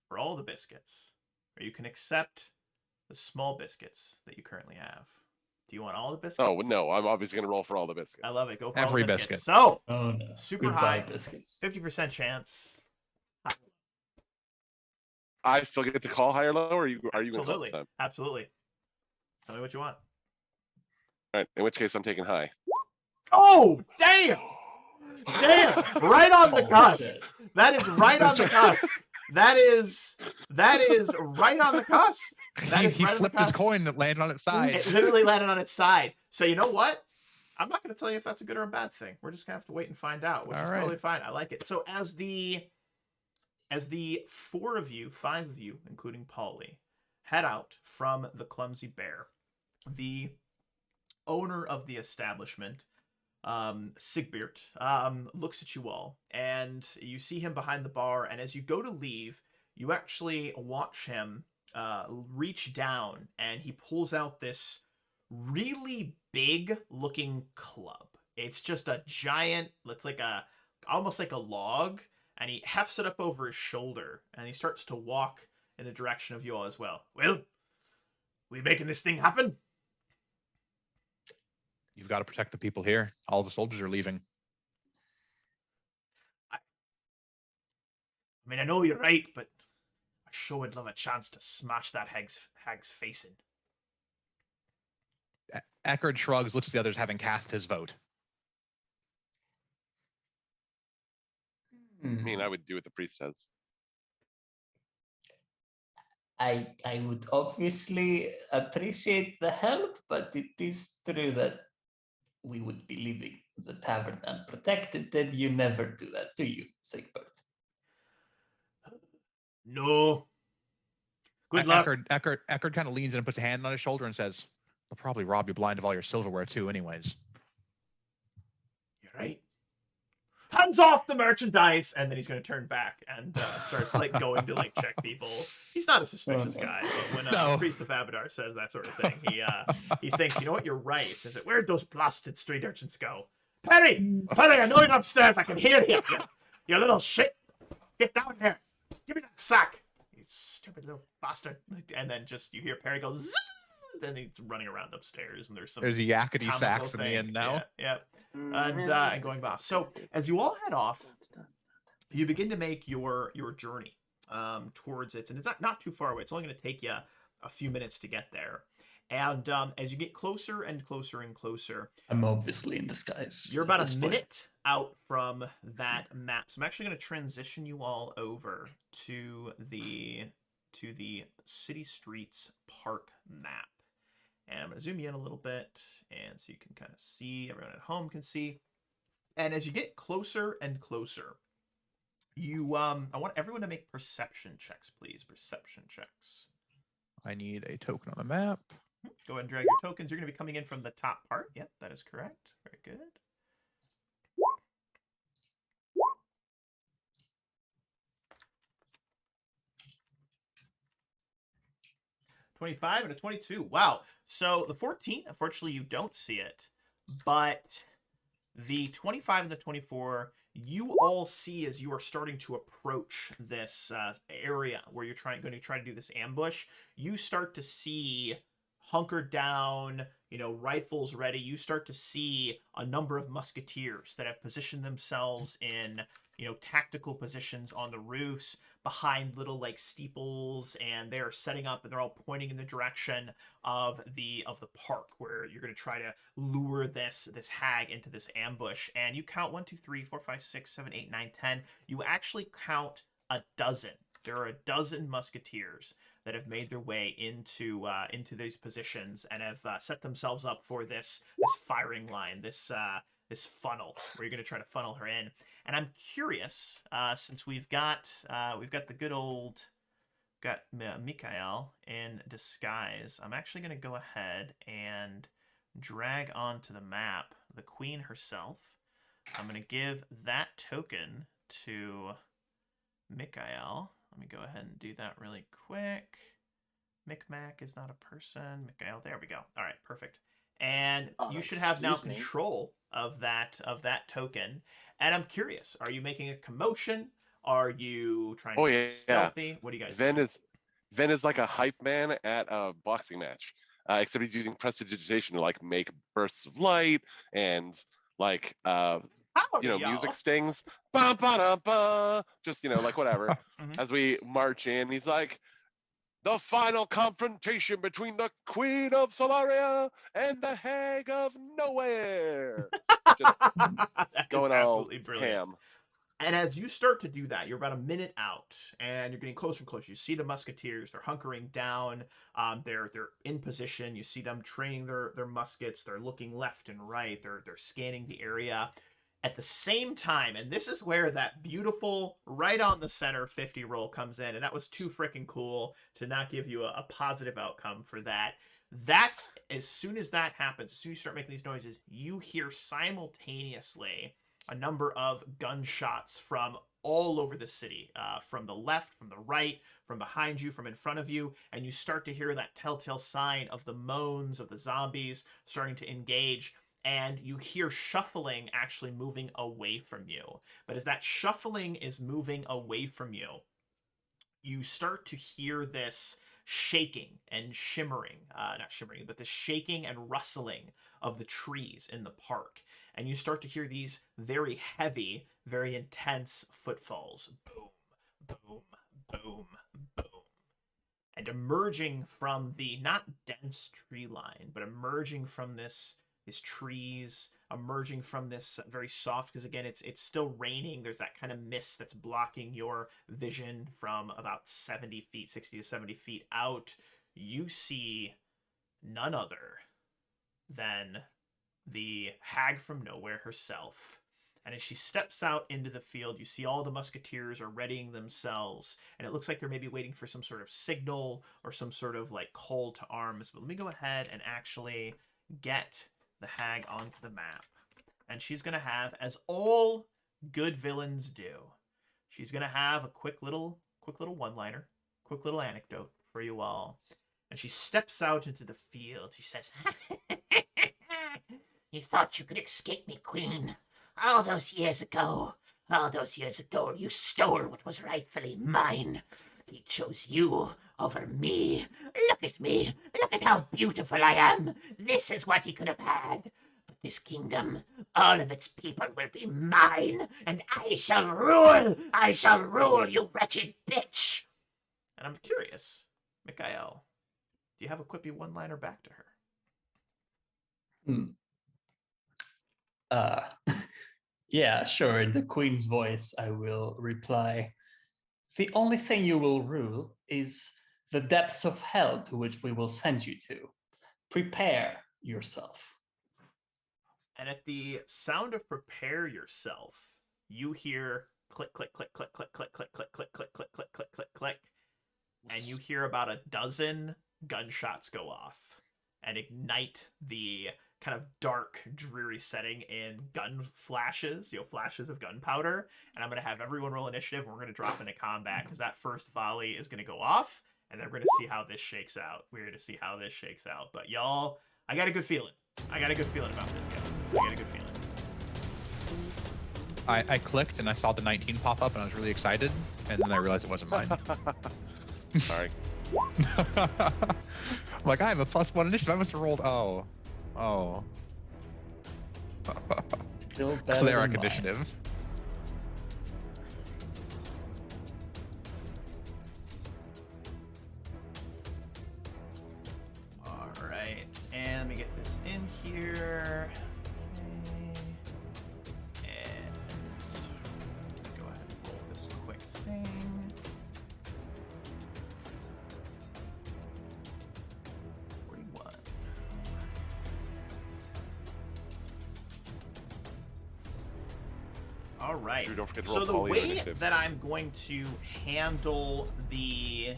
for all the biscuits, or you can accept the small biscuits that you currently have. Do you want all the biscuits? Oh no, I'm obviously gonna roll for all the biscuits. I love it. Go for Every all the biscuits. biscuit. So, Oh no. super Goodbye, high, biscuits. 50% chance. I still get to call high or low, or are you gonna call Absolutely. this time? Absolutely. Tell me what you want. All right. In which case, I'm taking high. Oh, damn! Damn! Right on the Oh, cusp. shit. That is right on the cusp. That is right on the cusp. That is he right on the flipped his cusp. coin that landed on its side. It literally landed on its side. So you know what? I'm not going to tell you if that's a good or a bad thing. We're just going to have to wait and find out, which All is right. totally fine. I like it. So as the 5 of you, including Polly, head out from the Clumsy Bear, the owner of the establishment, Sigbert, looks at you all, and you see him behind the bar, and as you go to leave, you actually watch him reach down, and he pulls out this really big looking club. It's just a giant, it's like almost like a log, and he hefts it up over his shoulder, and he starts to walk in the direction of you all as well. Well, we making this thing happen? You've got to protect the people here. All the soldiers are leaving. I mean, I know you're right, but I sure would love a chance to smash that hag's face in. Eckerd shrugs, looks at the others, having cast his vote. I mean, I would do what the priest says. I would obviously appreciate the help, but it is true that we would be leaving the tavern unprotected. Then you never do that, do you, Sigbert? No. Good luck. Eckerd kind of leans in and puts a hand on his shoulder and says, "They'll probably rob you blind of all your silverware too, anyways." You're right. Hands off the merchandise, and then he's going to turn back and starts like going to like check people. He's not a suspicious guy, but when a priest of Abadar says that sort of thing, he thinks, you know what, you're right. He says, "Where'd those blasted street urchins go? Perry, I know you're upstairs. I can hear you. You little shit. Get down here. Give me that sack. You stupid little bastard." And then just you hear Perry go zzz, then he's running around upstairs, and there's some yakety comical sacks in the thing. end now. Yeah. And going off. So as you all head off, you begin to make your journey towards it, and it's not too far away. It's only going to take you a few minutes to get there. And as you get closer and closer and closer, I'm obviously in disguise. you're about a minute out from that map. So I'm actually going to transition you all over to the City Streets Park map. And I'm going to zoom you in a little bit, and so you can kind of see, everyone at home can see. And as you get closer and closer, I want everyone to make perception checks, please. Perception checks. I need a token on the map. Go ahead and drag your tokens. You're going to be coming in from the top part. Yep, that is correct. Very good. 25 and a 22. Wow. So the 14, unfortunately, you don't see it, but the 25 and the 24, you all see as you are starting to approach this area where you're going to try to do this ambush. You start to see hunkered down, rifles ready. You start to see a number of musketeers that have positioned themselves in, tactical positions on the roofs behind little like steeples, and they're setting up and they're all pointing in the direction of the park where you're going to try to lure this hag into this ambush. And you count 1, 2, 3, 4, 5, 6, 7, 8, 9, 10. You actually count a dozen. There are a dozen musketeers that have made their way into these positions and have set themselves up for this firing line, this funnel where you're going to try to funnel her in. And I'm curious, since we've got the good old Mikhail in disguise, I'm actually going to go ahead and drag onto the map the queen herself. I'm going to give that token to Mikhail. Let me go ahead and do that really quick. Micmac is not a person. Mikhail, there we go. All right, perfect. And you should have now control of that token. And I'm curious, are you making a commotion? Are you trying to be stealthy? What do you guys do? Ven is like a hype man at a boxing match, except he's using prestidigitation to like make bursts of light and like music stings, ba ba da ba, just like whatever. As we march in, he's like, the final confrontation between the Queen of Solaria and the Hag of Nowhere. Just going all ham. And as you start to do that, you're about a minute out, and you're getting closer and closer. You see the musketeers; they're hunkering down. They're in position. You see them training their muskets. They're looking left and right. They're scanning the area. At the same time, and this is where that beautiful right on the center 50 roll comes in, and that was too freaking cool to not give you a positive outcome for that. That's as soon as that happens, as soon as you start making these noises, you hear simultaneously a number of gunshots from all over the city, from the left, from the right, from behind you, from in front of you, and you start to hear that telltale sign of the moans of the zombies starting to engage. And you hear shuffling actually moving away from you. But as that shuffling is moving away from you, you start to hear this shaking and shimmering, not shimmering, but the shaking and rustling of the trees in the park. And you start to hear these very heavy, very intense footfalls. Boom, boom, boom, boom. And emerging from the not dense tree line, but emerging from these trees, emerging from this very soft, because again it's still raining, there's that kind of mist that's blocking your vision from about 70 feet, 60 to 70 feet out. You see none other than the Hag from Nowhere herself. And as she steps out into the field, you see all the musketeers are readying themselves, and it looks like they're maybe waiting for some sort of signal or some sort of like call to arms. But let me go ahead and actually get the Hag onto the map. And she's going to have, as all good villains do, she's going to have a quick little one-liner, quick little anecdote for you all. And she steps out into the field. She says, "You thought you could escape me, Queen. All those years ago, you stole what was rightfully mine. He chose you over me. Look at me. Look at how beautiful I am. This is what he could have had. But this kingdom, all of its people will be mine, and I shall rule. I shall rule, you wretched bitch." And I'm curious, Mikhail, do you have a quippy one-liner back to her? Yeah, sure. In the Queen's voice, I will reply, "The only thing you will rule is the depths of hell to which we will send you to. Prepare yourself." And at the sound of "prepare yourself," you hear click, click, click, click, click, click, click, click, click, click, click, click, click, click, click, and you hear about a dozen gunshots go off and ignite the kind of dark, dreary setting in gun flashes, flashes of gunpowder. And I'm going to have everyone roll initiative, and we're going to drop into combat, because that first volley is going to go off, and then we're gonna see how this shakes out. We're gonna see how this shakes out. But y'all, I got a good feeling. I got a good feeling about this, guys. I got a good feeling. I clicked and I saw the 19 pop up and I was really excited, and then I realized it wasn't mine. Sorry. I'm like, I have a +1 initiative. I must have rolled. Oh. Still better Cleric than mine. initiative. All right, and let me get this in here. Okay. And go ahead and roll this quick thing. All right. Drew, don't forget to So roll the Polly way initiative. that I'm going to handle the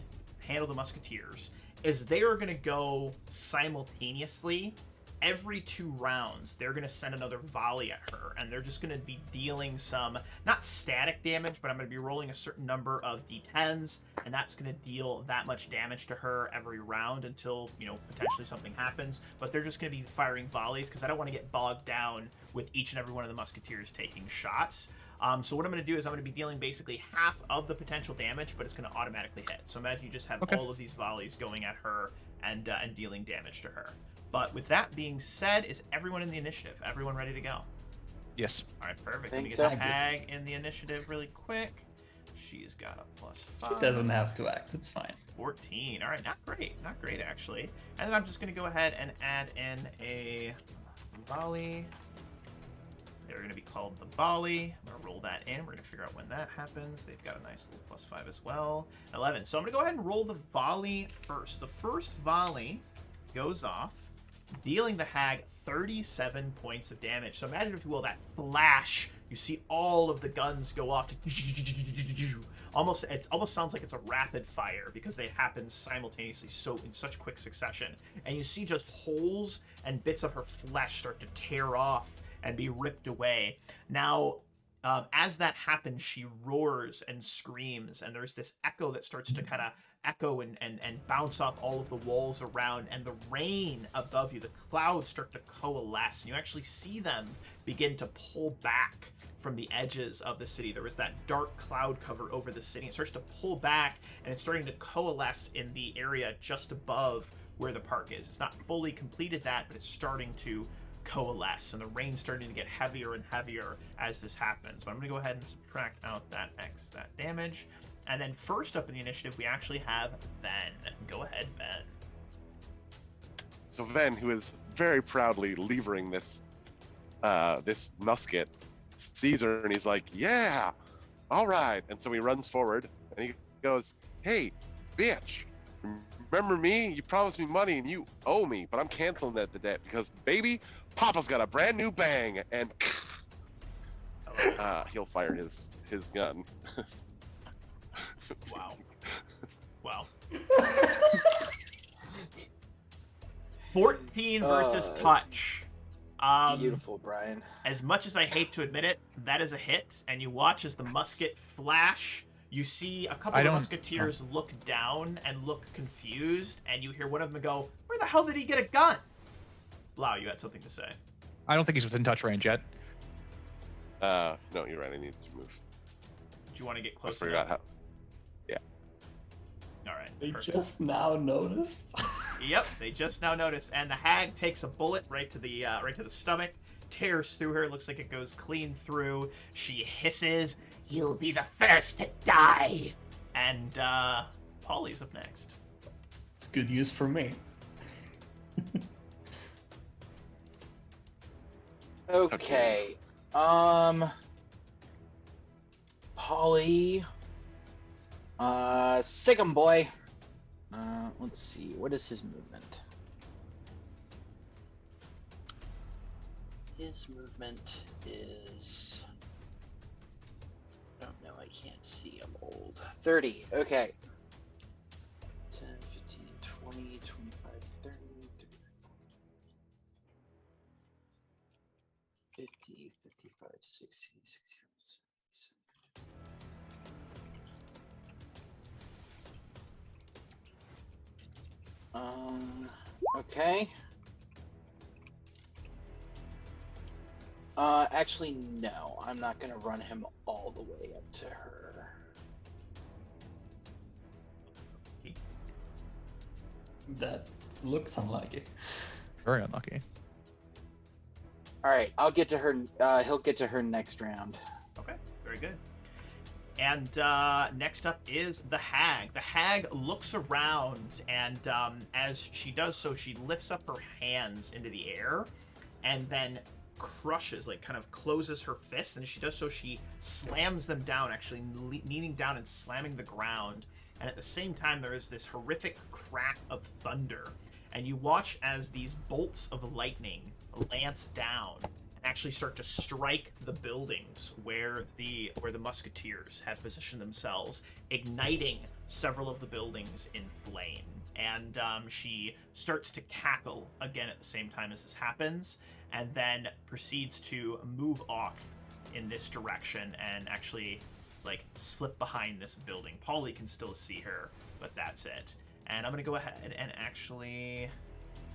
Musketeers is they are going to go simultaneously. Every 2 rounds, they're going to send another volley at her, and they're just going to be dealing some, not static damage, but I'm going to be rolling a certain number of d10s, and that's going to deal that much damage to her every round until, you know, potentially something happens. But they're just going to be firing volleys because I don't want to get bogged down with each and every one of the Musketeers taking shots. So what I'm going to do is I'm going to be dealing basically half of the potential damage, but it's going to automatically hit. So imagine you just have all of these volleys going at her and dealing damage to her. But with that being said, is everyone in the initiative? Everyone ready to go? Yes. All right, perfect. Think Let me get so. the Hag in the initiative really quick. She's got a +5. She doesn't have to act. It's fine. 14. All right, not great actually. And then I'm just going to go ahead and add in a volley. They're going to be called the volley. I'm going to roll that in. We're going to figure out when that happens. They've got a nice little +5 as well. 11. So I'm going to go ahead and roll the volley first. The first volley goes off, dealing the Hag 37 points of damage. So imagine, if you will, that flash. You see all of the guns go off. It almost sounds like it's a rapid fire because they happen simultaneously, so in such quick succession. And you see just holes and bits of her flesh start to tear off and be ripped away. Now, as that happens, she roars and screams, and there's this echo that starts to kind of echo and bounce off all of the walls around, and the rain above you, the clouds start to coalesce, and you actually see them begin to pull back from the edges of the city. There was that dark cloud cover over the city. It starts to pull back, and it's starting to coalesce in the area just above where the park is. It's not fully completed that, but it's starting to coalesce, and the rain's starting to get heavier and heavier as this happens. But I'm going to go ahead and subtract out that damage. And then first up in the initiative, we actually have Ben. Go ahead, Ben. So Ven, who is very proudly levering this this musket, sees her and he's like, "Yeah, all right." And so he runs forward and he goes, "Hey, bitch, remember me? You promised me money and you owe me, but I'm canceling that debt because, baby, Papa's got a brand new bang." And he'll fire his gun. Wow. Wow. 14 versus touch. Beautiful, Brian. As much as I hate to admit it, that is a hit, and you watch as the musket flash. You see a couple of musketeers look down and look confused, and you hear one of them go, "Where the hell did he get a gun?" Blau, you had something to say. I don't think he's within touch range yet. No, you're right. I need to move. Do you want to get I close forgot enough? how. Yeah. All right. They perfect. just now noticed. Yep, they just now noticed, and the Hag takes a bullet right to the stomach, tears through her. Looks like it goes clean through. She hisses, You'll be the first to die. and Polly's up next. It's good news for me. Okay. Polly. Sick 'em, boy. Let's see. What is his movement? His movement is. I don't know. I can't see. I'm old. 30. Okay. 10, 15, 20, 25, 30, 50, 55, 60, 61, 67. Okay. Actually, no. I'm not gonna run him all the way up to her. That looks unlucky. Very unlucky. All right, I'll get to her. He'll get to her next round. Okay, very good. And next up is the hag. The hag looks around, and as she does so, she lifts up her hands into the air, and then crushes, like kind of closes her fists. And as she does so, she slams them down, actually kneeling down and slamming the ground. And at the same time, there is this horrific crack of thunder, and you watch as these bolts of lightning lance down and actually start to strike the buildings where the musketeers have positioned themselves, igniting several of the buildings in flame. And she starts to cackle again at the same time as this happens, and then proceeds to move off in this direction and actually like slip behind this building. Polly can still see her, but that's it. And I'm gonna go ahead and actually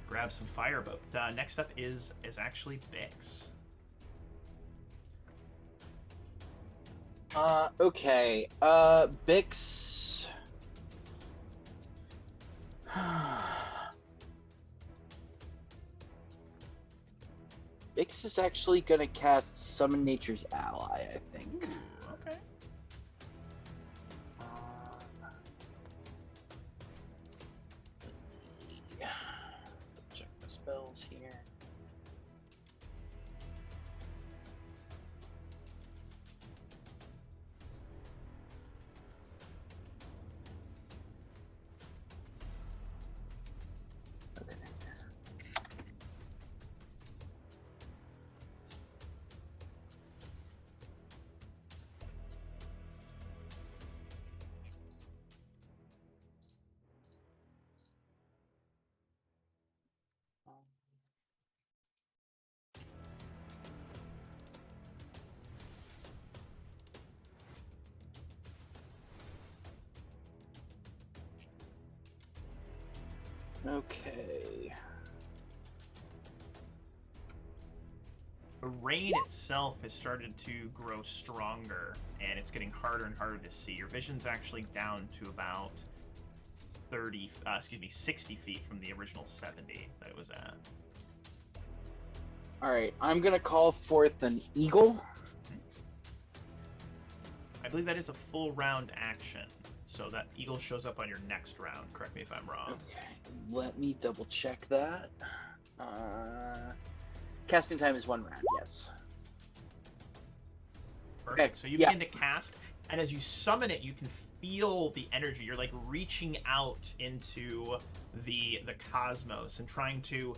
grab some fire. But next up is actually Bix. Okay. Bix. Bix is actually gonna cast Summon Nature's Ally, I think. Okay. Check the spells here. Okay. Okay. The rain itself has started to grow stronger, and it's getting harder and harder to see. Your vision's actually down to about 60 feet from the original 70 that it was at. All right, I'm gonna call forth an eagle. I believe that is a full round action, so that eagle shows up on your next round. Correct me if I'm wrong. Okay, let me double check that. Casting time is 1 round, yes. Perfect. Okay, So you yeah. begin to cast, and as you summon it, you can feel the energy. You're like reaching out into the cosmos and trying to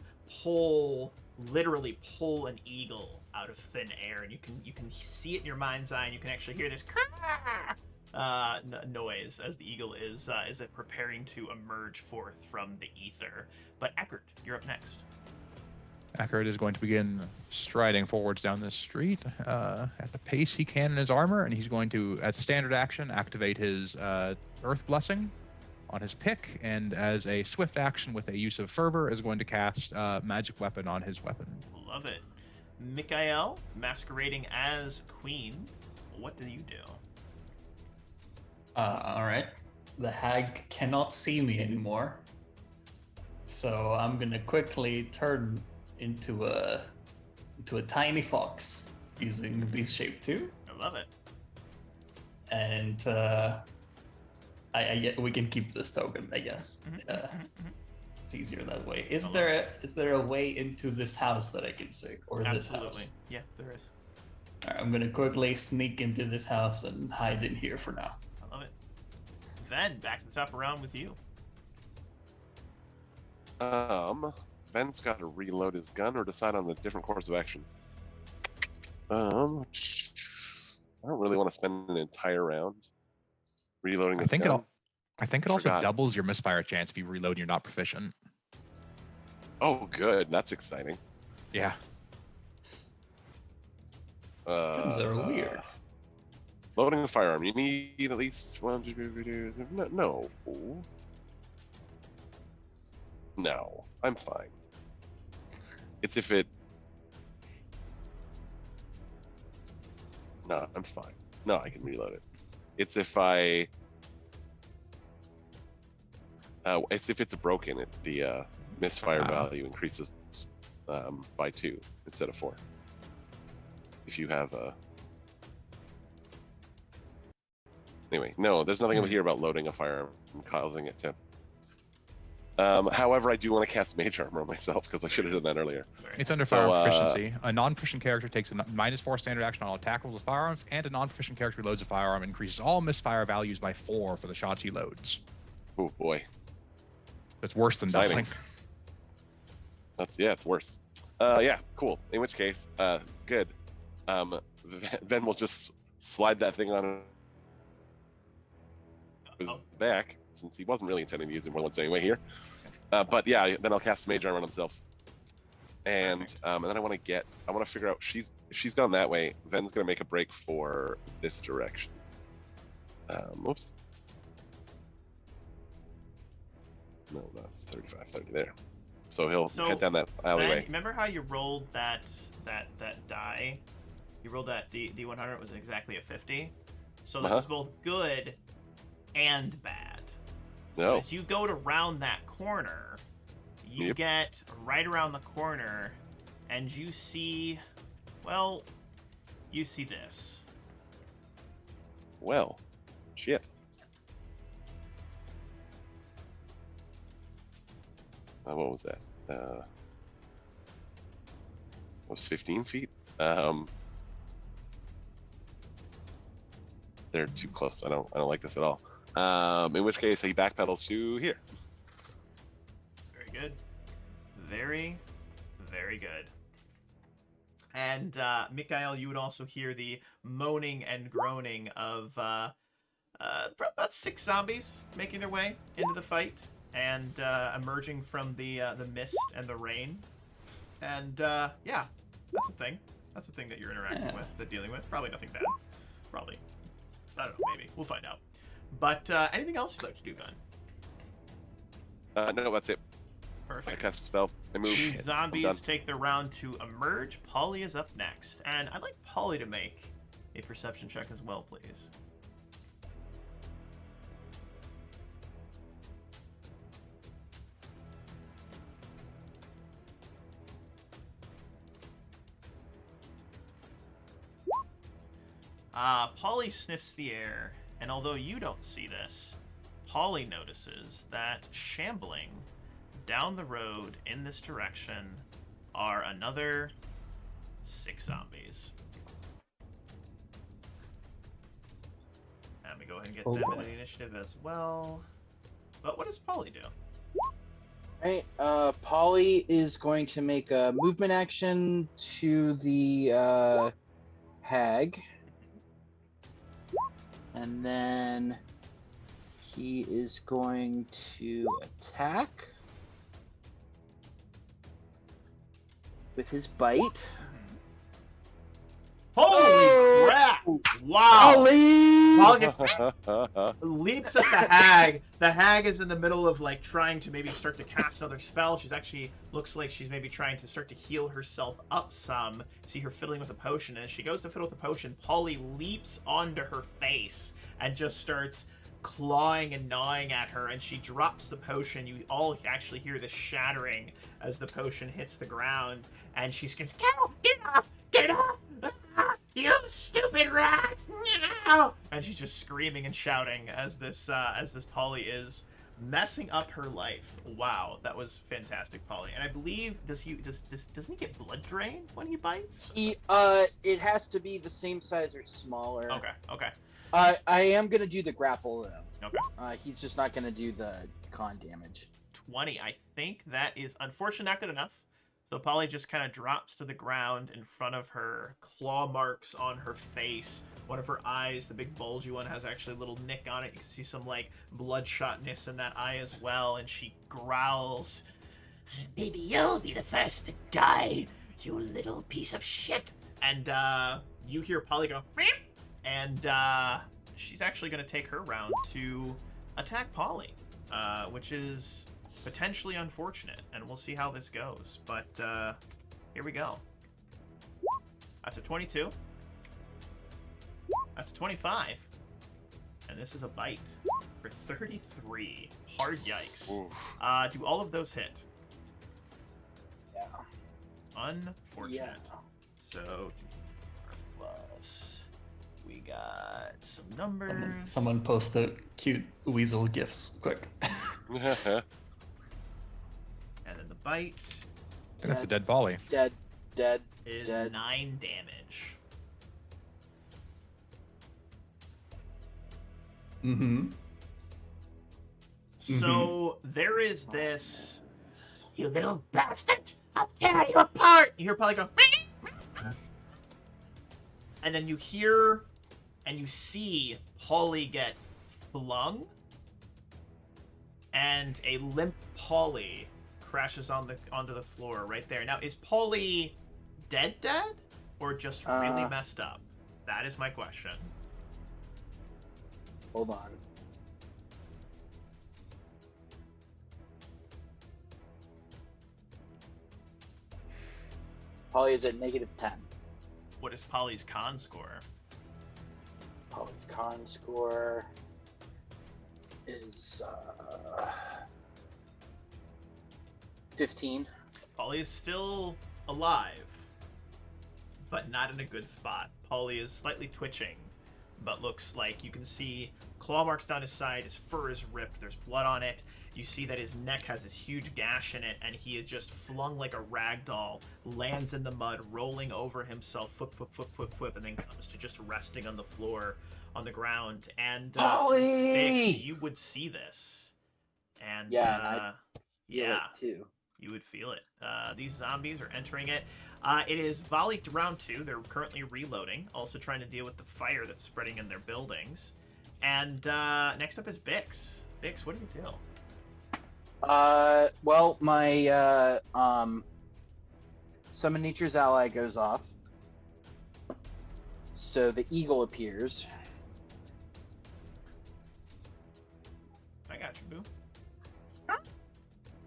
literally pull an eagle out of thin air, and you can see it in your mind's eye, and you can actually hear this noise as the eagle is it preparing to emerge forth from the ether. But Eckert, you're up next. Eckert is going to begin striding forwards down this street at the pace he can in his armor, and he's going to, as a standard action, activate his Earth Blessing on his pick, and as a swift action with a use of Fervor, is going to cast Magic Weapon on his weapon. Love it. Mikhail, masquerading as Queen, what do you do? All right. The hag cannot see me anymore, so I'm gonna quickly turn into a tiny fox using Beast Shape 2, I love it. and we can keep this token, I guess. It's easier that way. Is there a way into this house that I can see, or this Absolutely. house? Yeah, there is. All right, I'm gonna quickly sneak into this house and hide in here for now. I love it. Then back to the top around with you. Ben's got to reload his gun or decide on a different course of action. I don't really want to spend an entire round reloading his gun. I think it also doubles your misfire chance if you reload and you're not proficient. Oh, good. That's exciting. Yeah. They're weird. Loading a firearm. You need at least one. No. No, I'm fine. It's if it. No, I'm fine. No, I can reload it. It's if I. It's if it's broken. The misfire value increases by 2 instead of 4. If you have a. Anyway, no, there's nothing over here about loading a firearm and causing it to. However, I do want to cast Mage Armor on myself because I should have done that earlier. It's under firearm proficiency. A non-proficient character takes a -4 standard action on all attack rolls with firearms, and a non-proficient character who loads a firearm increases all misfire values by 4 for the shots he loads. Oh boy, That's worse than Exciting. doubling. It's worse. Yeah, cool. In which case, good. Then we'll just slide that thing on his back, since he wasn't really intending to use it more than once anyway here. But yeah, then I'll cast Mage Armor on himself. And then I want to figure out if she's gone that way, Ven's gonna make a break for this direction. Whoops. No, not 35, 30 there. So he'll head down that alleyway. Ben, remember how you rolled that die? You rolled that D100, it was exactly a 50. So that was both good and bad. So as you go to round that corner, you get right around the corner, and you see, well, you see this. Well, shit. What was that? Was 15 feet? They're too close. I don't like this at all. In which case he backpedals to here. Very good. Very, very good. And Mikhail, you would also hear the moaning and groaning of about 6 zombies making their way into the fight and emerging from the mist and the rain. And yeah, that's a thing. That's a thing that you're interacting with, dealing with. Probably nothing bad. Probably. I don't know, maybe. We'll find out. But anything else you'd like to do, Gun? No, that's it. Perfect. I cast a spell. I move. These zombies take their round to emerge. Polly is up next. And I'd like Polly to make a perception check as well, please. Polly sniffs the air, and although you don't see this, Polly notices that shambling down the road in this direction are another 6 zombies. And we go ahead and get them into the initiative as well. But what does Polly do? Alright, Polly is going to make a movement action to the hag. And then he is going to attack with his bite. Holy crap! Wow! Polly just leaps at the hag. The hag is in the middle of like trying to maybe start to cast another spell. She's actually looks like she's maybe trying to start to heal herself up some. See her fiddling with a potion, and as she goes to fiddle with the potion, Polly leaps onto her face and just starts clawing and gnawing at her, and she drops the potion. You all actually hear the shattering as the potion hits the ground, and she screams, "Get off! Get off! Ah, you stupid rats! No!" And she's just screaming and shouting as this Polly is messing up her life. Wow, that was fantastic, Polly. And I believe doesn't he get blood drain when he bites? It has to be the same size or smaller. Okay. I am gonna do the grapple though. Okay. He's just not gonna do the con damage. 20. I think that is unfortunately not good enough. So Polly just kind of drops to the ground in front of her, claw marks on her face. One of her eyes, the big bulgy one, has actually a little nick on it. You can see some like bloodshotness in that eye as well, and she growls, "Maybe you'll be the first to die, you little piece of shit." And you hear Polly go, "Meep," and she's actually going to take her round to attack Polly, which is potentially unfortunate, and we'll see how this goes. But here we go. That's a 22. That's a 25. And this is a bite for 33. Hard yikes. Oof. Do all of those hit? Yeah. Unfortunate. Yeah. So, plus, we got some numbers. Someone post the cute weasel gifs quick. And then the bite I think that's a dead volley. Dead. is Dead. 9 damage. Mm-hmm. So there is this. You little bastard! I'll tear you apart! You hear Polly go, and then you hear and you see Polly get flung, and a limp Polly crashes onto the floor right there. Now, is Polly dead, or just really messed up? That is my question. Hold on. Polly is at -10. What is Polly's con score? Polly's con score is 15. Polly is still alive, but not in a good spot. Polly is slightly twitching, but looks like you can see claw marks down his side. His fur is ripped. There's blood on it. You see that his neck has this huge gash in it, and he is just flung like a rag doll, lands in the mud, rolling over himself, flip, and then comes to just resting on the floor, on the ground. And Polly! Bix, you would see this, and Yeah, and I feel yeah, it too. you would feel it. These zombies are entering it. It is volley round 2. They're currently reloading, also trying to deal with the fire that's spreading in their buildings. And next up is Bix. Bix, what do you do? Well, my summon nature's ally goes off, so the eagle appears. I got you, boo.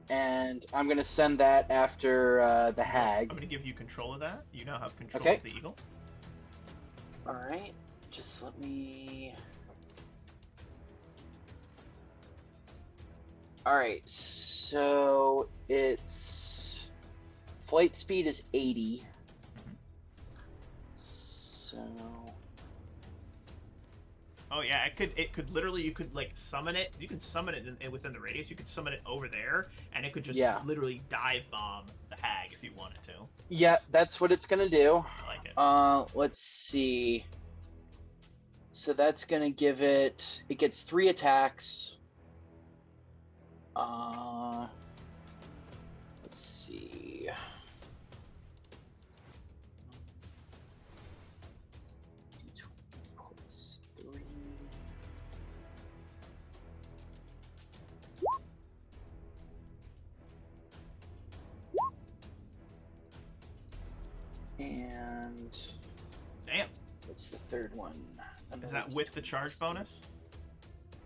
And I'm gonna send that after the I'm hag. going to give you control of that. You now have control Okay. of the eagle. All right, just let me. All right, so its flight speed is 80. So Oh yeah, it could literally, you could like summon it. You can summon it within the radius. You could summon it over there, and it could just literally dive bomb the hag if you wanted to. yeah, that's what it's gonna do. I like it. Let's see. So that's gonna give it. It gets 3 attacks. Let's see. Plus 3. And Damn. what's the third one? Is that with the charge bonus?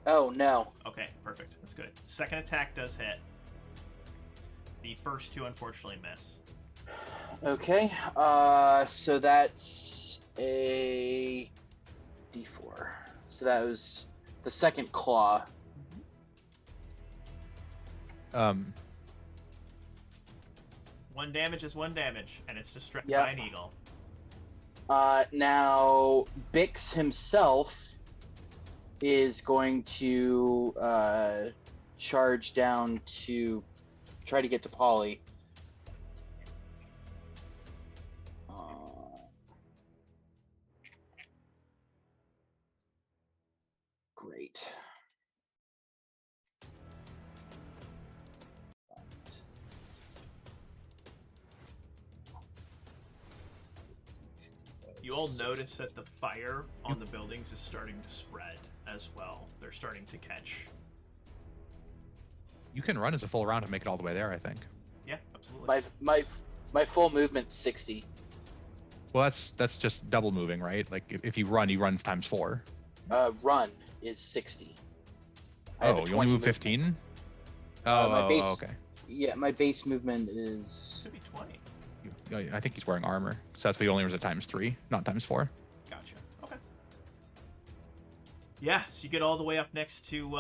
Oh no. Okay, perfect. That's good. Second attack does hit. The first 2 unfortunately miss. Okay. So that's a D4. So that was the second claw. One damage is 1 damage, and it's just struck Yep. by an eagle. Now Bix himself is going to charge down to try to get to Polly. Great. You all notice that the fire on the buildings is starting to spread as well. They're starting to catch. You can run as a full round and make it all the way there, I think. Yeah, absolutely. My full movement's 60. Well, that's just double moving, right? Like if you run times 4. Run is 60. I have a Oh, you 20 only move movement. 15? My base. okay. Yeah, my base movement is. Should be 20. I think he's wearing armor, so that's why he only was at ×3, not ×4. Gotcha. Okay. Yeah, so you get all the way up next to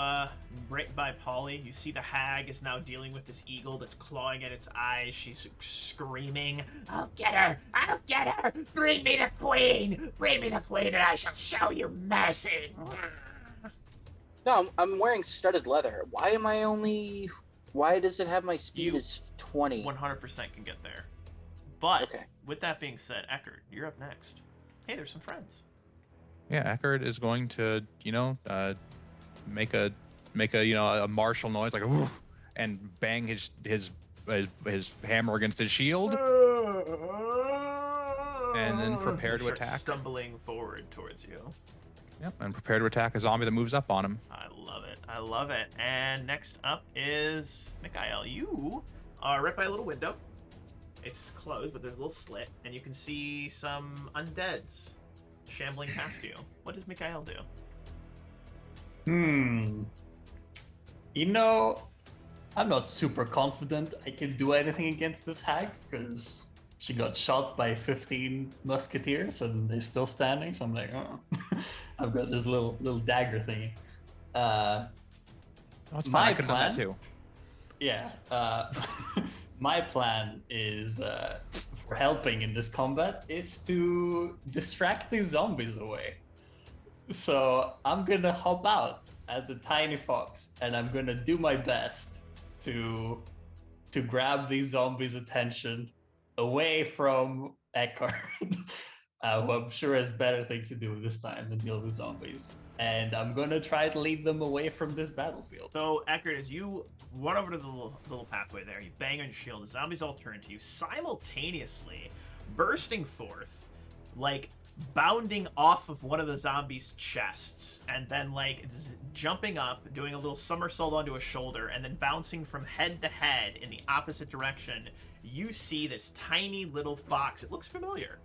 right by Polly. You see the hag is now dealing with this eagle that's clawing at its eyes. She's screaming, I'll get her! I'll get her! Bring me the queen! Bring me the queen and I shall show you mercy! No, I'm wearing studded leather. Why am I only? Why does it have my speed You- as 20? 100% can get there. But Okay. with that being said, Eckert, you're up next. Hey, there's some friends. Yeah, Eckert is going to, make a a martial noise like a woof, and bang his hammer against his shield, and then prepare to Start attack. Stumbling forward towards you. Yep, and prepare to attack a zombie that moves up on him. I love it. I love it. And next up is Mikhail. You are right by a little window. It's closed, but there's a little slit, and you can see some undeads shambling past you. What does Mikhail do? I'm not super confident I can do anything against this hag because she got shot by 15 musketeers and they're still standing. So I'm like, oh, I've got this little dagger thingy. Oh, it's fine. My I could have done that plan- too. Yeah. My plan is for helping in this combat is to distract these zombies away. So I'm gonna hop out as a tiny fox, and I'm gonna do my best to grab these zombies' attention away from Eckhart, who I'm sure has better things to do this time than deal with zombies. And I'm gonna try to lead them away from this battlefield. So, Eckert, as you run over to the little pathway there, you bang on your shield, the zombies all turn to you, simultaneously bursting forth, like bounding off of one of the zombies' chests, and then like jumping up, doing a little somersault onto a shoulder, and then bouncing from head to head in the opposite direction. You see this tiny little fox. It looks familiar.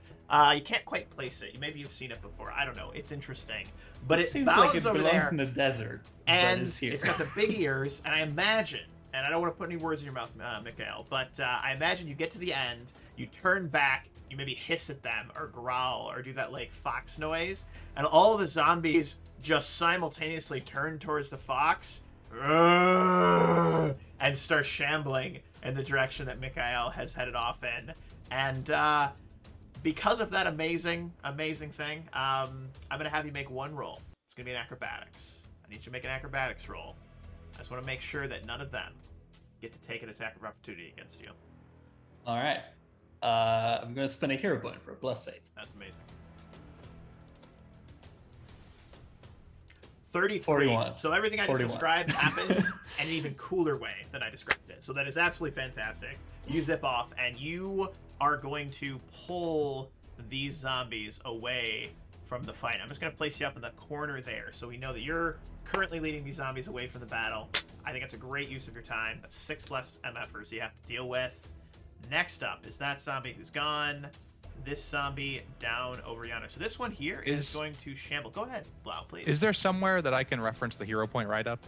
You can't quite place it. Maybe you've seen it before. I don't know. It's interesting. But it seems bounds like it over belongs there. in the desert. but And it's here. it's got the big ears, and I imagine, and I don't want to put any words in your mouth, Mikhail, but I imagine you get to the end, you turn back, you maybe hiss at them, or growl, or do that, like, fox noise, and all of the zombies just simultaneously turn towards the fox, and start shambling in the direction that Mikhail has headed off in. And, because of that amazing thing, I'm going to have you make one roll. It's going to be an acrobatics. I need you to make an acrobatics roll. I just want to make sure that none of them get to take an attack of opportunity against you. All right. I'm going to spend a hero point for a plus save. That's amazing. 33. 41. So everything I just 41. described happens in an even cooler way than I described it. So that is absolutely fantastic. You zip off, and you are going to pull these zombies away from the fight. I'm just going to place you up in the corner there, so we know that you're currently leading these zombies away from the battle. I think it's a great use of your time. That's 6 less MFers you have to deal with. Next up is that zombie who's gone. This zombie down over yonder. So this one here is going to shamble. Go ahead, Blau, please. Is there somewhere that I can reference the hero point write-up?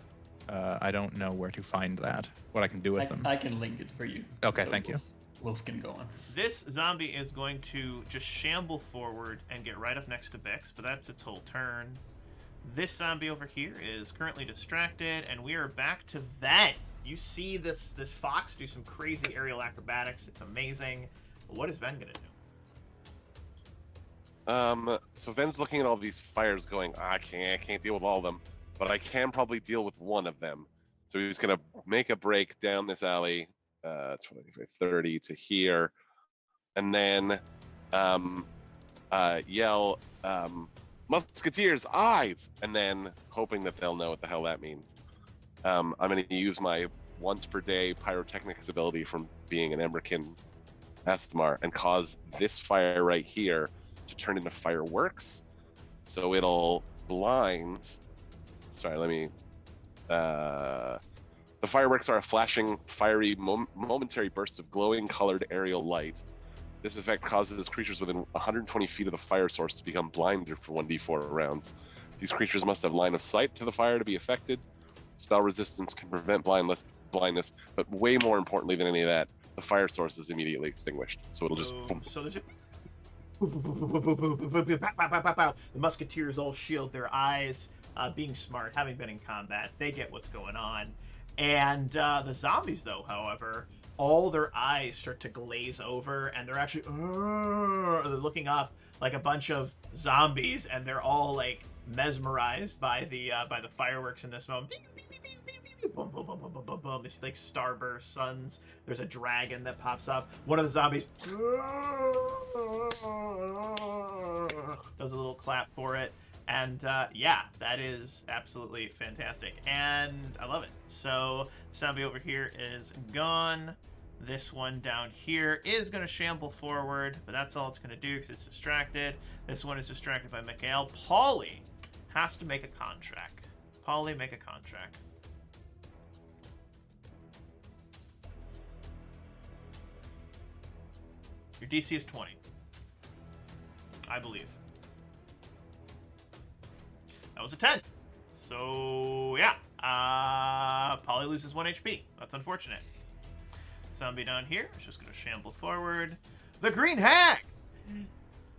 I don't know where to find that. What I can do with them. I can link it for you. Okay, thank you. Wolf can go on. This zombie is going to just shamble forward and get right up next to Bix, but that's its whole turn. This zombie over here is currently distracted, and we are back to Ven. You see this fox do some crazy aerial acrobatics. It's amazing. What is Ven gonna do? So Ven's looking at all these fires going, I can't deal with all of them, but I can probably deal with one of them. So he's gonna make a break down this alley, 25, 30 to here, and then yell, Musketeers, eyes! And then hoping that they'll know what the hell that means. I'm gonna use my once per day pyrotechnics ability from being an Emberkin Asthmar and cause this fire right here to turn into fireworks. So it'll blind. Sorry, let me. The fireworks are a flashing, fiery, momentary burst of glowing colored aerial light. This effect causes creatures within 120 feet of the fire source to become blinded for 1d4 rounds. These creatures must have line of sight to the fire to be affected. Spell resistance can prevent blindness, but way more importantly than any of that, the fire source is immediately extinguished. So it'll just boom. So there's a the musketeers all shield their eyes, being smart, having been in combat. They get what's going on. And the zombies, though, however, all their eyes start to glaze over, and they're actually they're looking up like a bunch of zombies, and they're all like mesmerized by the fireworks in this moment. Boom, boom, boom, boom, boom, boom, boom. This like starburst suns. There's a dragon that pops up. One of the zombies does a little clap for it. And yeah, that is absolutely fantastic. And I love it. So zombie over here is gone. This one down here is going to shamble forward, but that's all it's going to do because it's distracted. This one is distracted by Mikhail. Paulie has to make a contract. Paulie, make a contract. Your DC is 20. I believe. That was a 10. So, yeah. Polly loses 1 HP. That's unfortunate. Zombie down here is just going to shamble forward. The Green Hag!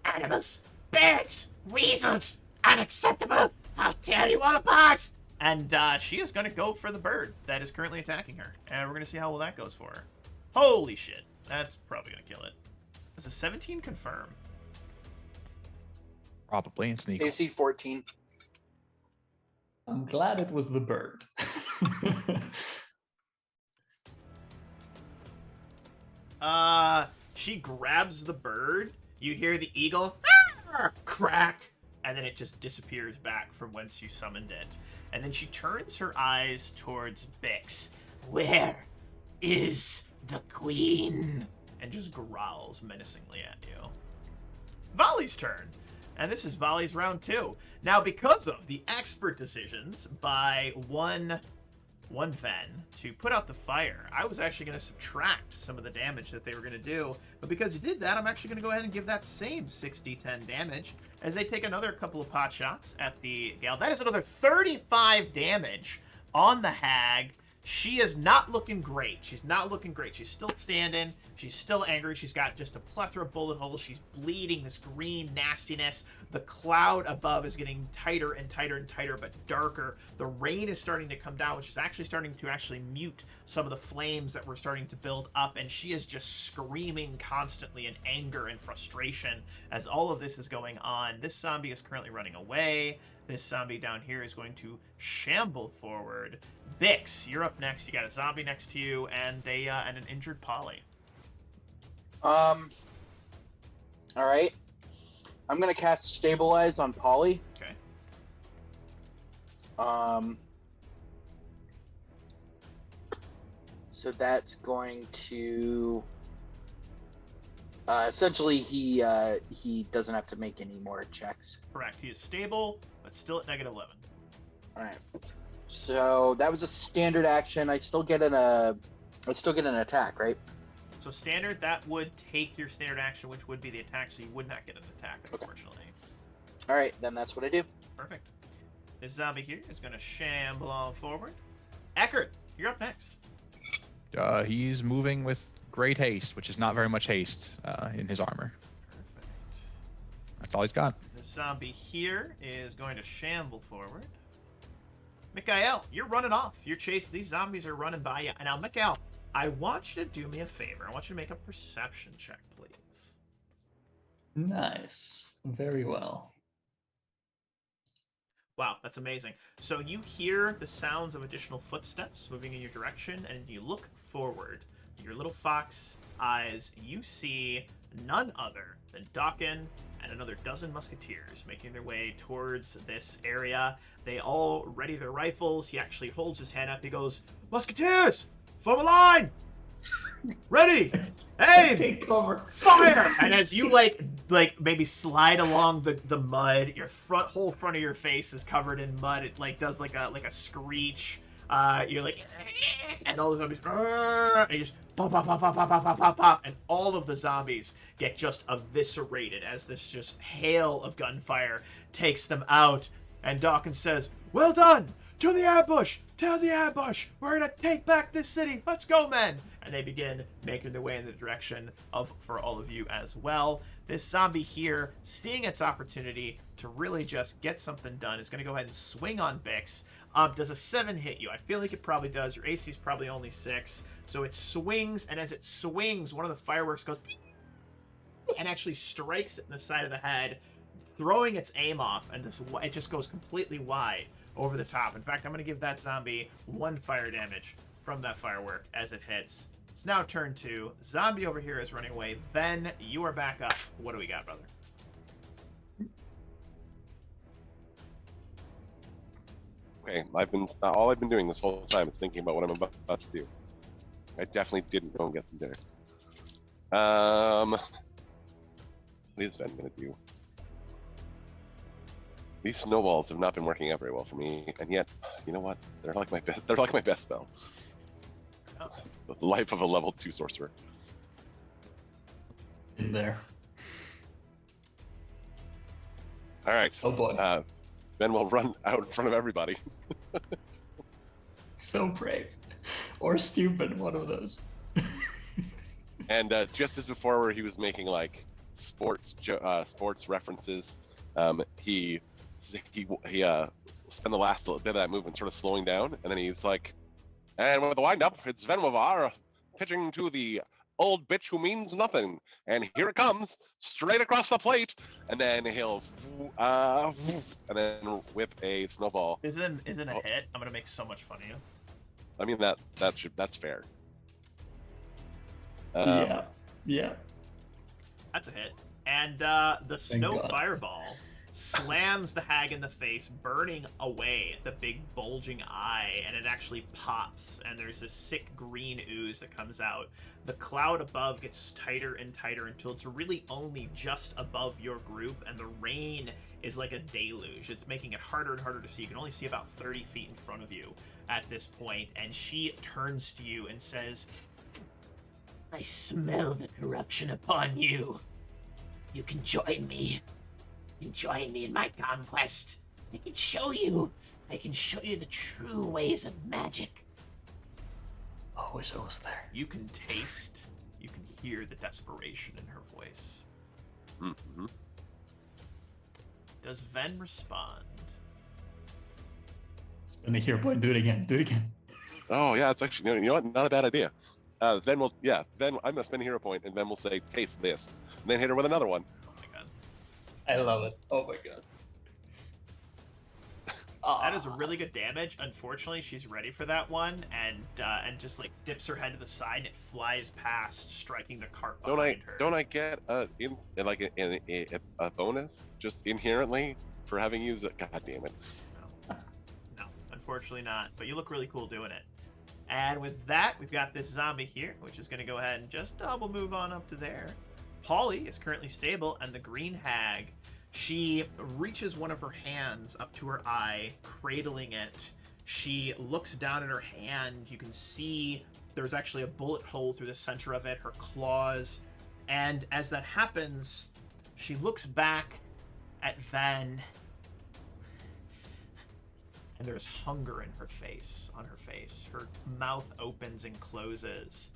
Animals, birds, weasels, unacceptable. I'll tear you all apart. And she is going to go for the bird that is currently attacking her. And we're going to see how well that goes for her. Holy shit. That's probably going to kill it. Does a 17 confirm? Probably. It's sneak. AC 14. I'm glad it was the bird. She grabs the bird. You hear the eagle crack, and then it just disappears back from whence you summoned it. And then she turns her eyes towards Bix. Where is the queen? And just growls menacingly at you. Volley's turn. And this is Volley's round 2. Now, because of the expert decisions by one Ven to put out the fire, I was actually going to subtract some of the damage that they were going to do. But because he did that, I'm actually going to go ahead and give that same 6d10 damage as they take another couple of pot shots at the Gale. That is another 35 damage on the Hag. She is not looking great. She's not looking great. She's still standing. She's still angry. She's got just a plethora of bullet holes. She's bleeding this green nastiness. The cloud above is getting tighter and tighter and tighter, but darker. The rain is starting to come down, which is actually starting to mute some of the flames that were starting to build up, and she is just screaming constantly in anger and frustration as all of this is going on. This zombie is currently running away. This zombie down here is going to shamble forward. Bix, you're up next. You got a zombie next to you and an injured Polly. All right. I'm gonna cast Stabilize on Polly. Okay. So that's going to essentially he doesn't have to make any more checks. Correct. He is stable, but still at -11. All right. So that was a standard action. I still get an attack, right? So standard, that would take your standard action, which would be the attack, so you would not get an attack, unfortunately. All right, then that's what I do. Perfect. This zombie here is going to shamble on forward. Eckert, you're up next. He's moving with great haste, which is not very much haste in his armor. Perfect. That's all he's got. This zombie here is going to shamble forward. Mikhail, you're running off. You're chasing. These zombies are running by you. And now, Mikhail, I want you to do me a favor. I want you to make a perception check, please. Nice. Very well. Wow, that's amazing. So you hear the sounds of additional footsteps moving in your direction, and you look forward. Your little fox eyes, you see none other than Dawkin and another dozen musketeers making their way towards this area. They all ready their rifles. He actually holds his hand up. He goes, "Musketeers, form a line! Ready! Aim! Take cover. Fire!" And as you like maybe slide along the mud, your whole front of your face is covered in mud. It like does like a screech. You're like, and all the zombies, and you just pop, pop, pop, pop, pop, pop, pop, pop, pop, and all of the zombies get just eviscerated as this just hail of gunfire takes them out. And Dawkins says, "Well done! To the ambush! To the ambush! We're gonna take back this city! Let's go, men! And they begin making their way in the direction of, for all of you as well. This zombie here, seeing its opportunity to really just get something done, is gonna go ahead and swing on Bix. Does a 7 hit you? I feel like it probably does. Your AC is probably only 6. So it swings, and as it swings, one of the fireworks goes and actually strikes it in the side of the head, throwing its aim off, and it just goes completely wide over the top. In fact, I'm going to give that zombie 1 fire damage from that firework as it hits. It's now turn 2. Zombie over here is running away. Then you are back up. What do we got, brother? Okay, all I've been doing this whole time is thinking about what I'm about to do. I definitely didn't go and get some dinner. What is Ven gonna do? These snowballs have not been working out very well for me, and yet, you know what? They're like my best. They're like my best spell. Oh. The life of a level 2 sorcerer. In there. All right. Oh boy. Ven will run out in front of everybody. So brave. Or stupid, one of those. And just as before, where he was making like sports references, he spent the last little bit of that movement sort of slowing down, and then he's like, and with the wind-up, it's Venwavar pitching to the old bitch who means nothing, and here it comes, straight across the plate, and then he'll, and then whip a snowball. Isn't a hit? I'm gonna make so much fun of you. I mean that's fair. Yeah. That's a hit. And the snow God. fireball slams the hag in the face, burning away the big bulging eye, and it actually pops, and there's this sick green ooze that comes out. The cloud above gets tighter and tighter until it's really only just above your group, and the rain is like a deluge. It's making it harder and harder to see. You can only see about 30 feet in front of you at this point, and she turns to you and says, I smell the corruption upon you. You can join me. You can join me in my conquest. I can show you the true ways of magic. Oh, I wish I was there. you can taste, you can hear the desperation in her voice. Mm-hmm. Does Ven respond? Spend a hero point. Do it again. Do it again. Oh yeah, it's actually, you know what? Not a bad idea. Then I'm gonna spend a hero point, and then we'll say, taste this, and then hit her with another one. Oh my god. I love it. Oh my god. That is a really good damage. Unfortunately, she's ready for that one, and just like dips her head to the side, and it flies past, striking the cart behind her. Don't I get a bonus just inherently for having used it? God damn it. No, unfortunately not. But you look really cool doing it. And with that, we've got this zombie here, which is going to go ahead and just double move on up to there. Polly is currently stable, and the green hag, she reaches one of her hands up to her eye, cradling it. She looks down at her hand. You can see there's actually a bullet hole through the center of it, her claws. And as that happens, she looks back at Ven, and there's hunger in her face, on her face. Her mouth opens and closes,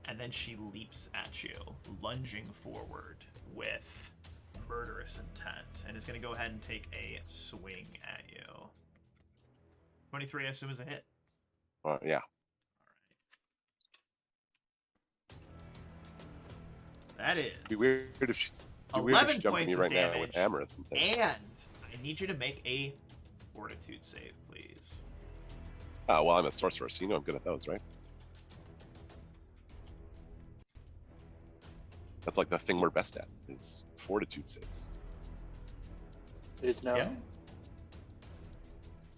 and then she leaps at you, lunging forward with murderous intent, and is going to go ahead and take a swing at you. 23, I assume, is a hit. Yeah. That is It'd be weird if she 11 jumped points me of right now damage. with Amorous and things. And I need you to make a fortitude save, please. Oh, well, I'm a sorcerer, so you know I'm good at those, right? That's like the thing we're best at, is fortitude saves. It is no. Yeah.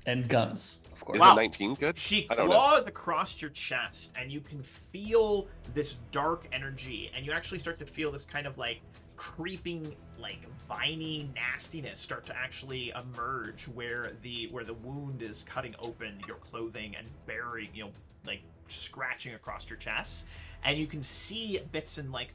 And guns, of course. Is Wow. a 19 good? She I don't know. claws across your chest, and you can feel this dark energy, and you actually start to feel this kind of like creeping, like viney nastiness start to actually emerge where the wound is cutting open your clothing and burying, like scratching across your chest. And you can see bits and like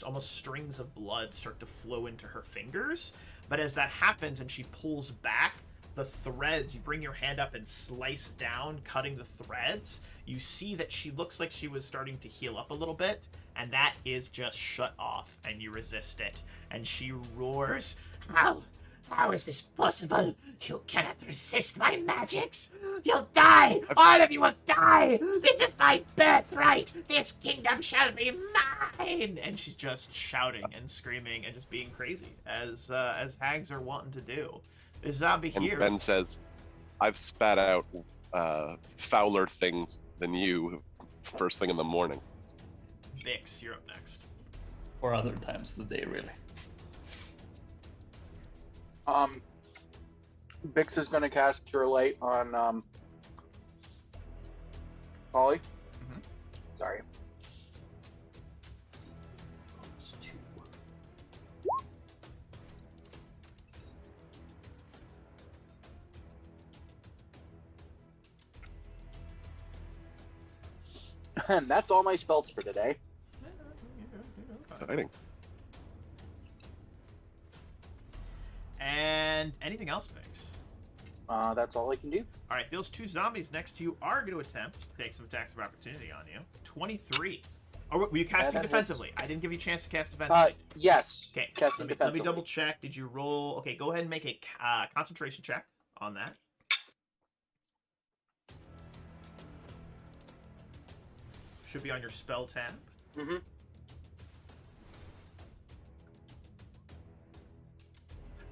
almost strings of blood start to flow into her fingers. But as that happens and she pulls back, the threads, you bring your hand up and slice down, cutting the threads. You see that she looks like she was starting to heal up a little bit, and that is just shut off, and you resist it. And she roars, How is this possible? You cannot resist my magics. You'll die. All of you will die. This is my birthright. This kingdom shall be mine. and she's just shouting and screaming and just being crazy, as hags are wanting to do. This zombie And here. Ben says, I've spat out fouler things than you first thing in the morning. Bix, you're up next. Or other times of the day, really. Bix is going to cast Cure Light on Polly. Mhm. Sorry. And that's all my spells for today. Exciting. And anything else, Bix? That's all I can do. All right, those two zombies next to you are going to attempt to take some attacks of opportunity on you. 23. Or were you casting that hits. defensively? I didn't give you a chance to cast defensively. Yes. Okay, Casting let me defensively. double check. Did you roll? Okay, go ahead and make a concentration check on that. Should be on your spell tab. Mm-hmm.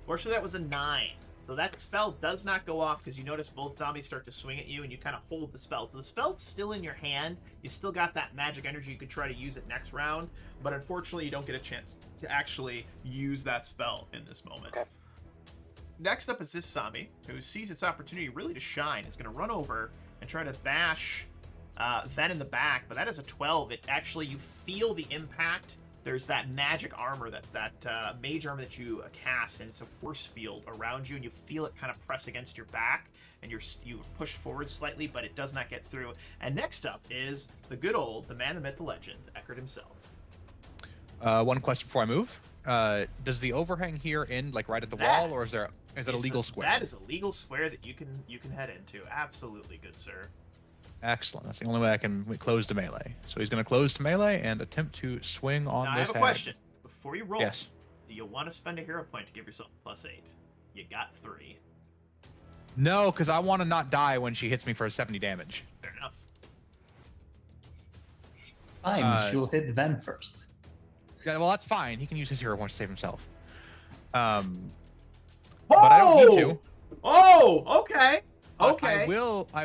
Fortunately, that was a 9. So that spell does not go off because you notice both zombies start to swing at you and you kind of hold the spell. So the spell's still in your hand. You still got that magic energy. You could try to use it next round. But unfortunately, you don't get a chance to actually use that spell in this moment. Okay. Next up is this zombie who sees its opportunity really to shine. It's going to run over and try to bash Ven in the back. But that is a 12. It actually, you feel the impact. There's that magic armor, that's that mage armor that you cast, and it's a force field around you, and you feel it kind of press against your back, and you push forward slightly, but it does not get through. And next up is the man, the myth, the legend, Eckert himself. One question before I move. Does the overhang here end like right at the wall, or is it a legal square? That is a legal square that you can head into. Absolutely, good sir. Excellent. That's the only way I can close to melee. So he's going to close to melee and attempt to swing on Now, this I have a hag. question. Before you roll, Yes. do you want to spend a hero point to give yourself a +8? You got 3. No, because I want to not die when she hits me for 70 damage. Fair enough. Fine, she'll hit Ven first. Yeah, well, that's fine. He can use his hero points to save himself. But I don't need to. Oh, okay. I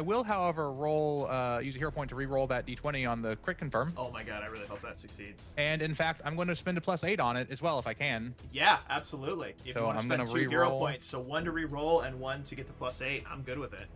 will, however, roll use a hero point to re-roll that d20 on the crit confirm. Oh my god, I really hope that succeeds. And in fact, I'm going to spend a +8 on it as well if I can. Yeah, absolutely. If So you want to I'm spend gonna 2 hero re-roll. points, so 1 to re-roll and 1 to get the +8, I'm good with it.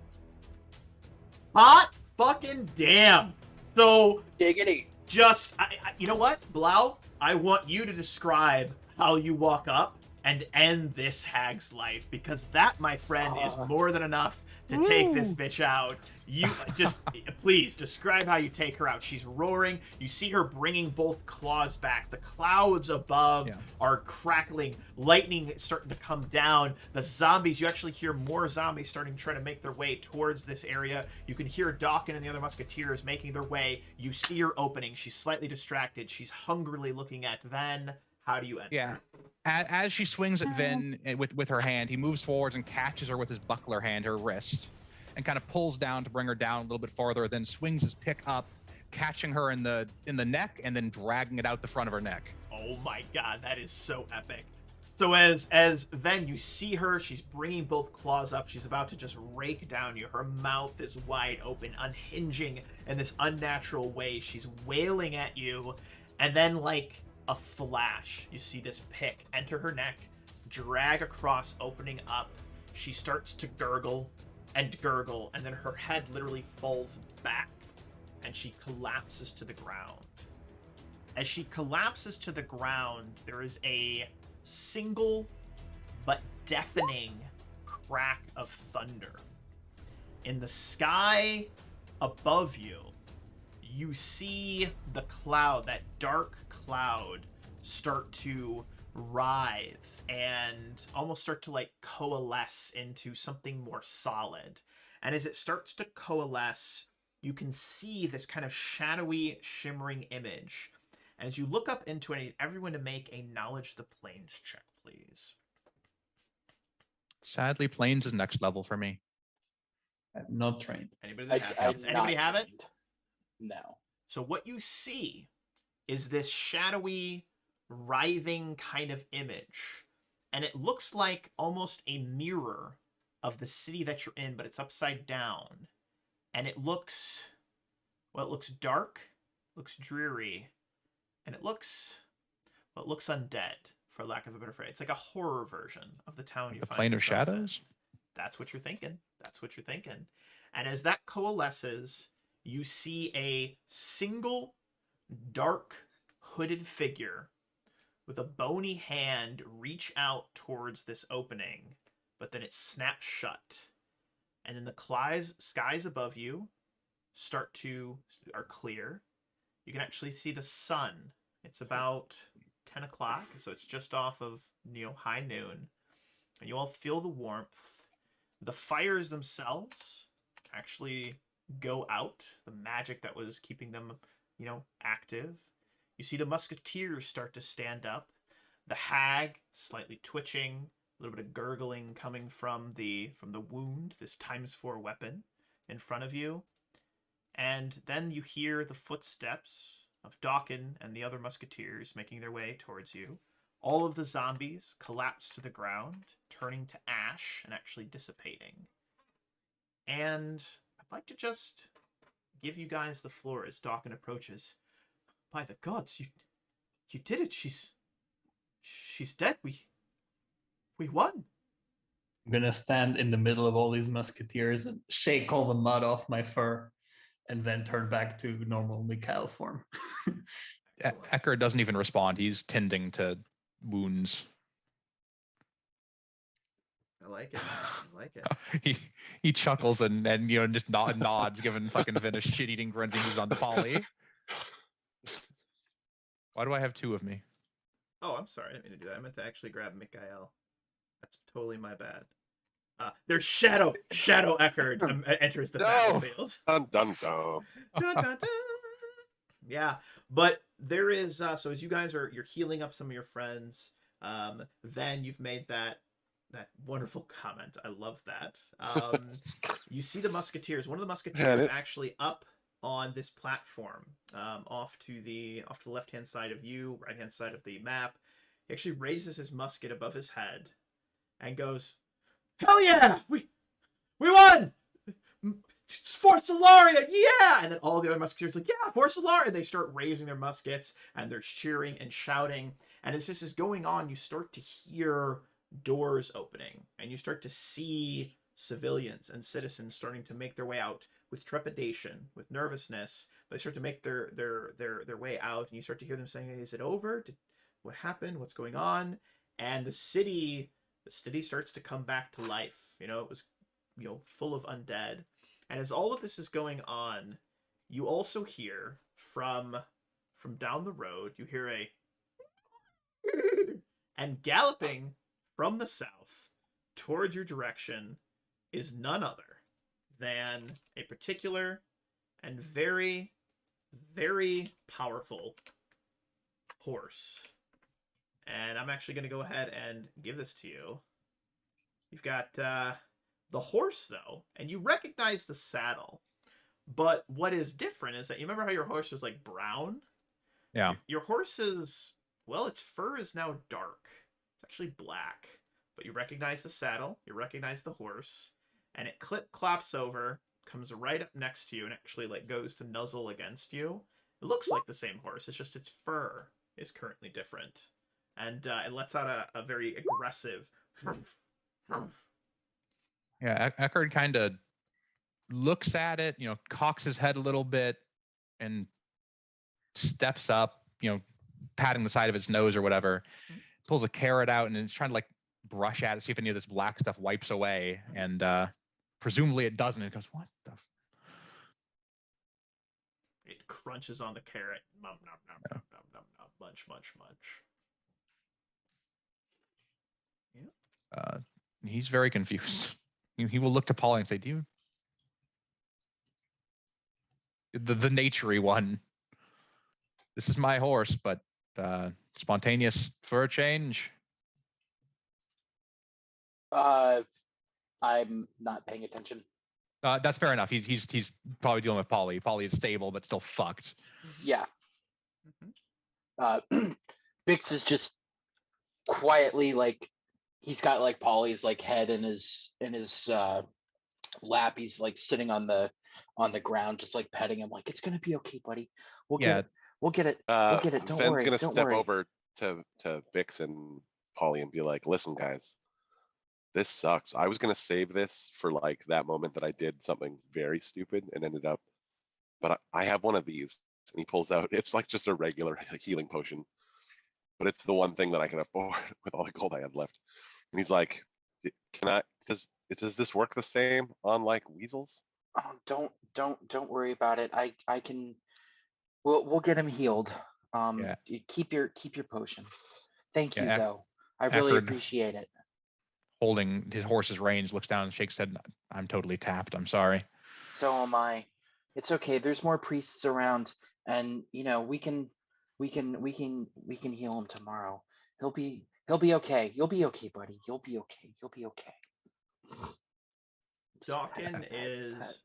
Hot fucking damn. So Diggity. just, you know what, Blau? I want you to describe how you walk up and end this hag's life, because that, my friend, is more than enough to take this bitch out. You just, please, describe how you take her out. She's roaring. You see her bringing both claws back. The clouds above are crackling. Lightning is starting to come down. The zombies, you actually hear more zombies starting to try to make their way towards this area. You can hear Dawkin and the other musketeers making their way. You see her opening. She's slightly distracted. She's hungrily looking at Ven. How do you enter? Yeah. As she swings at Ven with her hand, he moves forwards and catches her with his buckler hand, her wrist, and kind of pulls down to bring her down a little bit farther, then swings his pick up, catching her in the neck and then dragging it out the front of her neck. Oh my god, that is so epic. So as Ven, you see her, she's bringing both claws up. She's about to just rake down you. Her mouth is wide open, unhinging in this unnatural way. She's wailing at you, and then like a flash, you see this pick enter her neck, drag across, opening up. She starts to gurgle, and then her head literally falls back, and she collapses to the ground. As she collapses to the ground, there is a single but deafening crack of thunder. In the sky above you, you see the cloud, that dark cloud, start to writhe and almost start to like coalesce into something more solid. And as it starts to coalesce, you can see this kind of shadowy, shimmering image. And as you look up into it, I need everyone to make a knowledge of the planes check, please. Sadly, planes is next level for me. I'm not trained. Anybody that has it? I'm Does anybody not have it? trained. No. So what you see is this shadowy, writhing kind of image. And it looks like almost a mirror of the city that you're in, but it's upside down. And it looks, well, it looks dark, looks dreary, and it looks undead, for lack of a better phrase. It's like a horror version of the town you The find plane of yourselves in. shadows. That's what you're thinking. That's what you're thinking. And as that coalesces, you see a single dark hooded figure with a bony hand reach out towards this opening, but then it snaps shut. And then the skies above you are clear. You can actually see the sun. It's about 10 o'clock, so it's just off of high noon. And you all feel the warmth. The fires themselves actually go out. The magic that was keeping them, active. You see the musketeers start to stand up. The hag slightly twitching, a little bit of gurgling coming from the wound, this ×4 weapon in front of you. And then you hear the footsteps of Dawkin and the other musketeers making their way towards you. All of the zombies collapse to the ground, turning to ash and actually dissipating. And I'd like to just give you guys the floor as Dawkin approaches. By the gods, you did it. She's dead. We won. I'm gonna stand in the middle of all these musketeers and shake all the mud off my fur, and then turn back to normal Mikhail form. Ecker doesn't even respond. He's tending to wounds. I like it. He chuckles and just nods, giving fucking Vin a shit-eating grin. He moves on to Polly. Why do I have two of me? Oh, I'm sorry. I didn't mean to do that. I meant to actually grab Mikhail. That's totally my bad. There's Shadow Eckerd enters the battlefield. Dun, dun, dun. Dun, dun, dun. Yeah, but there is so as you guys you're healing up some of your friends, then you've made that wonderful comment. I love that. You see the musketeers. One of the musketeers actually up on this platform, off to the left hand side of you, right hand side of the map. He actually raises his musket above his head and goes, "Hell yeah! We won! It's for Solaria, yeah!" And then all the other musketeers are like, "Yeah, for Solaria!" And they start raising their muskets and they're cheering and shouting. And as this is going on, you start to hear doors opening and you start to see civilians and citizens starting to make their way out with trepidation, with nervousness. They start to make their way out, and you start to hear them saying, "Hey, is it over? What happened? What's going on?" And the city starts to come back to life. It was full of undead. And as all of this is going on, you also hear from down the road, you hear a and galloping from the south towards your direction is none other than a particular and very, very powerful horse. And I'm actually going to go ahead and give this to you. You've got the horse, though, and you recognize the saddle. But what is different is that you remember how your horse was like brown? Yeah. Your horse is, well, its fur is now dark. It's actually black. But you recognize the saddle, you recognize the horse, and it clops over, comes right up next to you, and actually like goes to nuzzle against you. It looks like the same horse, it's just its fur is currently different. And it lets out a very aggressive Yeah, Eckerd kind of looks at it, cocks his head a little bit and steps up, patting the side of its nose or whatever, pulls a carrot out and is trying to like brush at it, see if any of this black stuff wipes away. And presumably it doesn't. It goes, "What the?" It crunches on the carrot. Nom, nom, nom, nom, nom, nom, nom. Munch, munch, munch. He's very confused. He will look to Polly and say, "Do you the naturey one? This is my horse, but spontaneous for a change." I'm not paying attention. That's fair enough. He's probably dealing with Polly. Polly is stable, but still fucked. Yeah. Bix is just quietly like he's got like Polly's like head in his lap. He's like sitting on the ground, just like petting him, like it's gonna be okay, buddy. We'll get it. We'll get it. We'll get it. Don't Ven's worry. gonna Don't step worry. over to Bix and Polly and be like, "Listen, guys, this sucks. I was gonna save this for like that moment that I did something very stupid and ended up, but I have one of these." And he pulls out. It's like just a regular healing potion, but it's the one thing that I can afford with all the gold I have left. And he's like, "Can I? Does this work the same on like weasels?" Oh, don't worry about it. I can. We'll get him healed. Yeah. Keep your potion. Thank you Yeah, though. I really Eckerd- appreciate it. Holding his horse's reins, looks down and shakes his head. "I'm totally tapped. I'm sorry." So am I. It's okay. There's more priests around, and you know we can heal him tomorrow. He'll be okay. You'll be okay, buddy. You'll be okay. You'll be okay. Dawkin is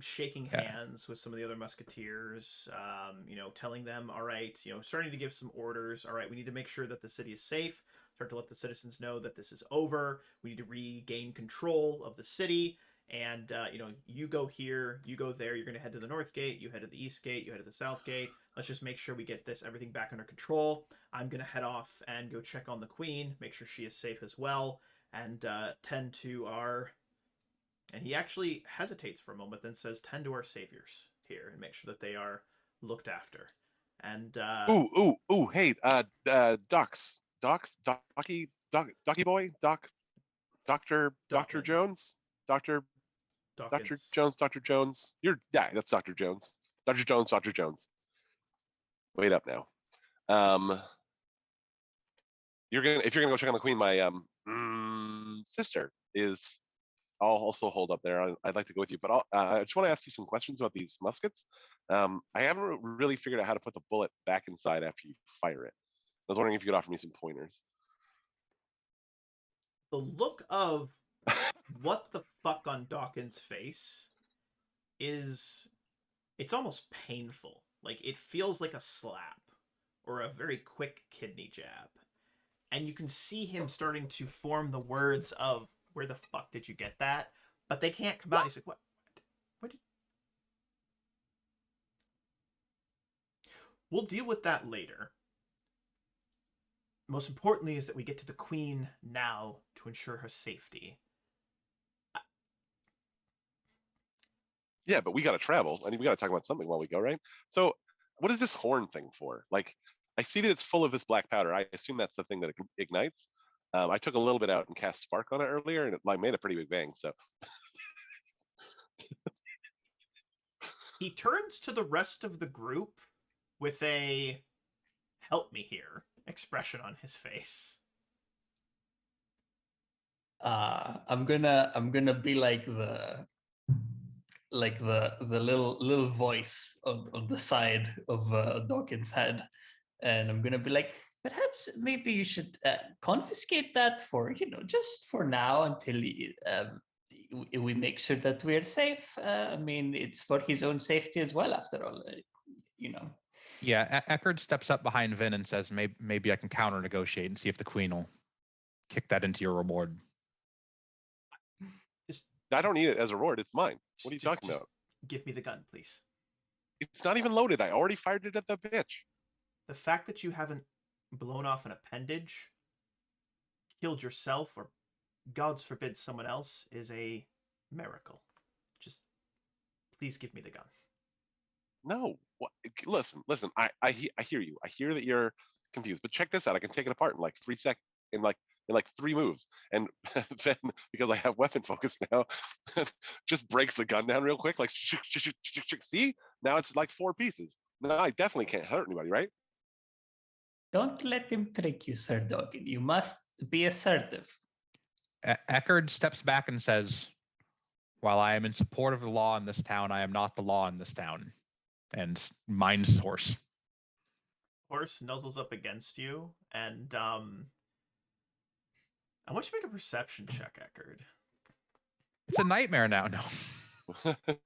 shaking Yeah. hands with some of the other musketeers, telling them, all right, starting to give some orders. All right, we need to make sure that the city is safe, start to let the citizens know that this is over. We need to regain control of the city. And, you go here, you go there, you're going to head to the north gate, you head to the east gate, you head to the south gate. Let's just make sure we get everything back under control. I'm going to head off and go check on the queen, make sure she is safe as well, and tend to our... And he actually hesitates for a moment, then says, "Tend to our saviors here and make sure that they are looked after." And Ooh, hey, Docky boy, Doctor Dawkins. Jones, Doctor Jones, Doctor Jones. That's Doctor Jones, Doctor Jones. Wait up now. If you're gonna go check on the queen, my sister is. I'll also hold up there. I'd like to go with you, but I just want to ask you some questions about these muskets. I haven't really figured out how to put the bullet back inside after you fire it. I was wondering if you could offer me some pointers. The look of what the fuck on Dawkins' face it's almost painful. Like, it feels like a slap or a very quick kidney jab. And you can see him starting to form the words of, "Where the fuck did you get that?" But they can't come out. He's like, "What? What did..." We'll deal with that later. Most importantly is that we get to the queen now to ensure her safety. Yeah, but we got to travel. I mean, we got to talk about something while we go, right? So what is this horn thing for? Like, I see that it's full of this black powder. I assume that's the thing that ignites. I took a little bit out and cast spark on it earlier, and it made a pretty big bang. So he turns to the rest of the group with a "help me here" expression on his face. I'm gonna be like the little voice on the side of Dawkins' head, and I'm gonna be like, perhaps maybe you should confiscate that for just for now until we make sure that we're safe. I mean, it's for his own safety as well, after all. Yeah, Eckerd steps up behind Vin and says, maybe I can counter negotiate and see if the queen will kick that into your reward. I don't need it as a reward. It's mine. What are you talking about? Give me the gun, please. It's not even loaded. I already fired it at the bitch. The fact that you haven't blown off an appendage, killed yourself, or gods forbid someone else is a miracle. Just please give me the gun. No. What? Listen. I hear you. I hear that you're confused, but check this out. I can take it apart in like 3 seconds, in like 3 moves. And then, because I have weapon focus now, just breaks the gun down real quick. Like, see? Now it's like 4 pieces. No, I definitely can't hurt anybody, right? Don't let him trick you, Sir Dawkins. You must be assertive. Eckerd steps back and says, "While I am in support of the law in this town, I am not the law in this town." And minds his horse. Horse nuzzles up against you, and I want you to make a perception check, Eckerd. It's a nightmare now. No,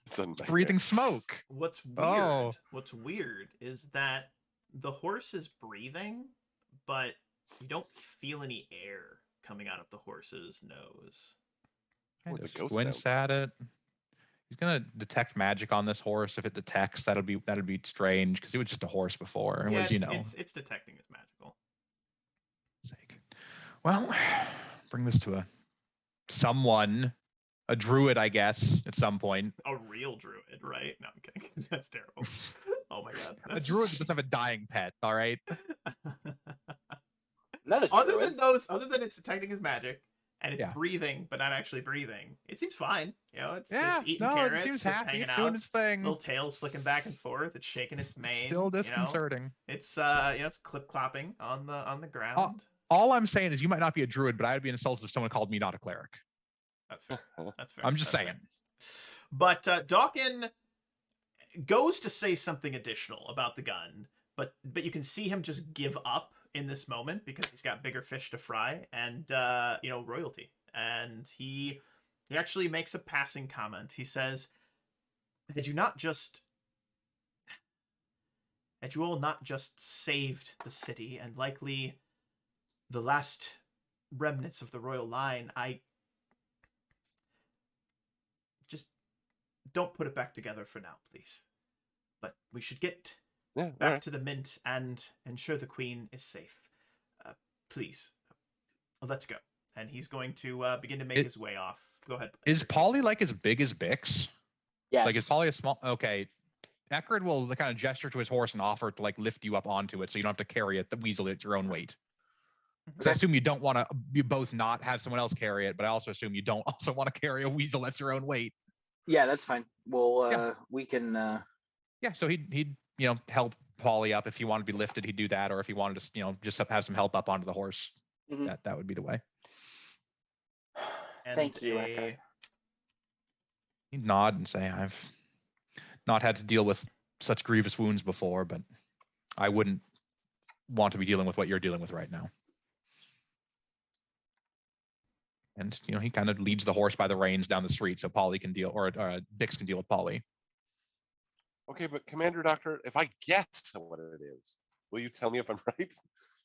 It's a nightmare. breathing smoke. What's weird? Oh. What's weird is that the horse is breathing, but you don't feel any air coming out of the horse's nose. Oh, it's a Just ghost squints at it. He's gonna detect magic on this horse. If it detects, that'd be strange because it was just a horse before. It Yeah, was, it's detecting as magical. sake. Well, bring this to a druid, I guess, at some point. A real druid, right? No, I'm kidding. That's terrible. Oh my god. A druid doesn't have a dying pet, all right? Not a Other druid. than it's detecting his magic and it's Yeah. breathing, but not actually breathing, it seems fine. It's Yeah, eating no, carrots, it seems it's happy. hanging It's out, doing its thing. little tails flicking back and forth, it's shaking its mane. Still disconcerting. It's it's clip clopping on the ground. All I'm saying is you might not be a druid, but I'd be insulted if someone called me not a cleric. That's fair. That's fair. I'm just That's saying. fair. But Dawkin goes to say something additional about the gun, but you can see him just give up in this moment because he's got bigger fish to fry and royalty. And he actually makes a passing comment. He says, had you all not just saved the city and likely the last remnants of the royal line, I just don't put it back together for now, please. But we should get back to the mint and ensure the queen is safe. Please, let's go. And he's going to begin to make his way off. Go ahead. Is Polly like as big as Bix? Yes. Like is Polly a small? Okay. Eckerd will kind of gesture to his horse and offer to like lift you up onto it, so you don't have to carry it. The weasel at your own weight. Because I assume you don't want to. You both not have someone else carry it, but I also assume you don't also want to carry a weasel that's your own weight. Yeah, that's fine. Well, we can. Yeah. So he'd help Polly up if he wanted to be lifted. He'd do that, or if he wanted to just have some help up onto the horse. Mhm. That would be the way. And Thank you, Eckerd. He'd nod and say, "I've not had to deal with such grievous wounds before, but I wouldn't want to be dealing with what you're dealing with right now." And he kind of leads the horse by the reins down the street so Polly can deal, or Bix can deal with Polly. Okay, but Commander Doctor, if I guess what it is, will you tell me if I'm right?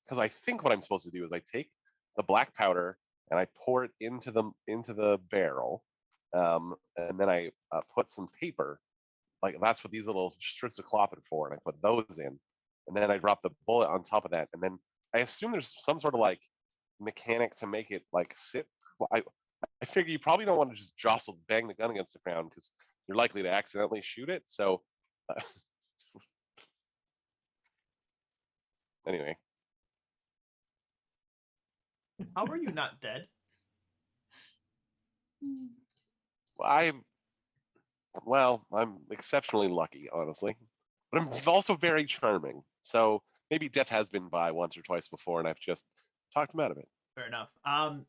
Because I think what I'm supposed to do is I take the black powder and I pour it into the barrel, and then I put some paper, like that's what these little strips of cloth are for, and I put those in, and then I drop the bullet on top of that, and then I assume there's some sort of like mechanic to make it like sit. I figure you probably don't want to just bang the gun against the ground because you're likely to accidentally shoot it. So anyway, how are you not dead? I'm exceptionally lucky, honestly, but I'm also very charming. So maybe death has been by once or twice before, and I've just talked him out of it. Fair enough.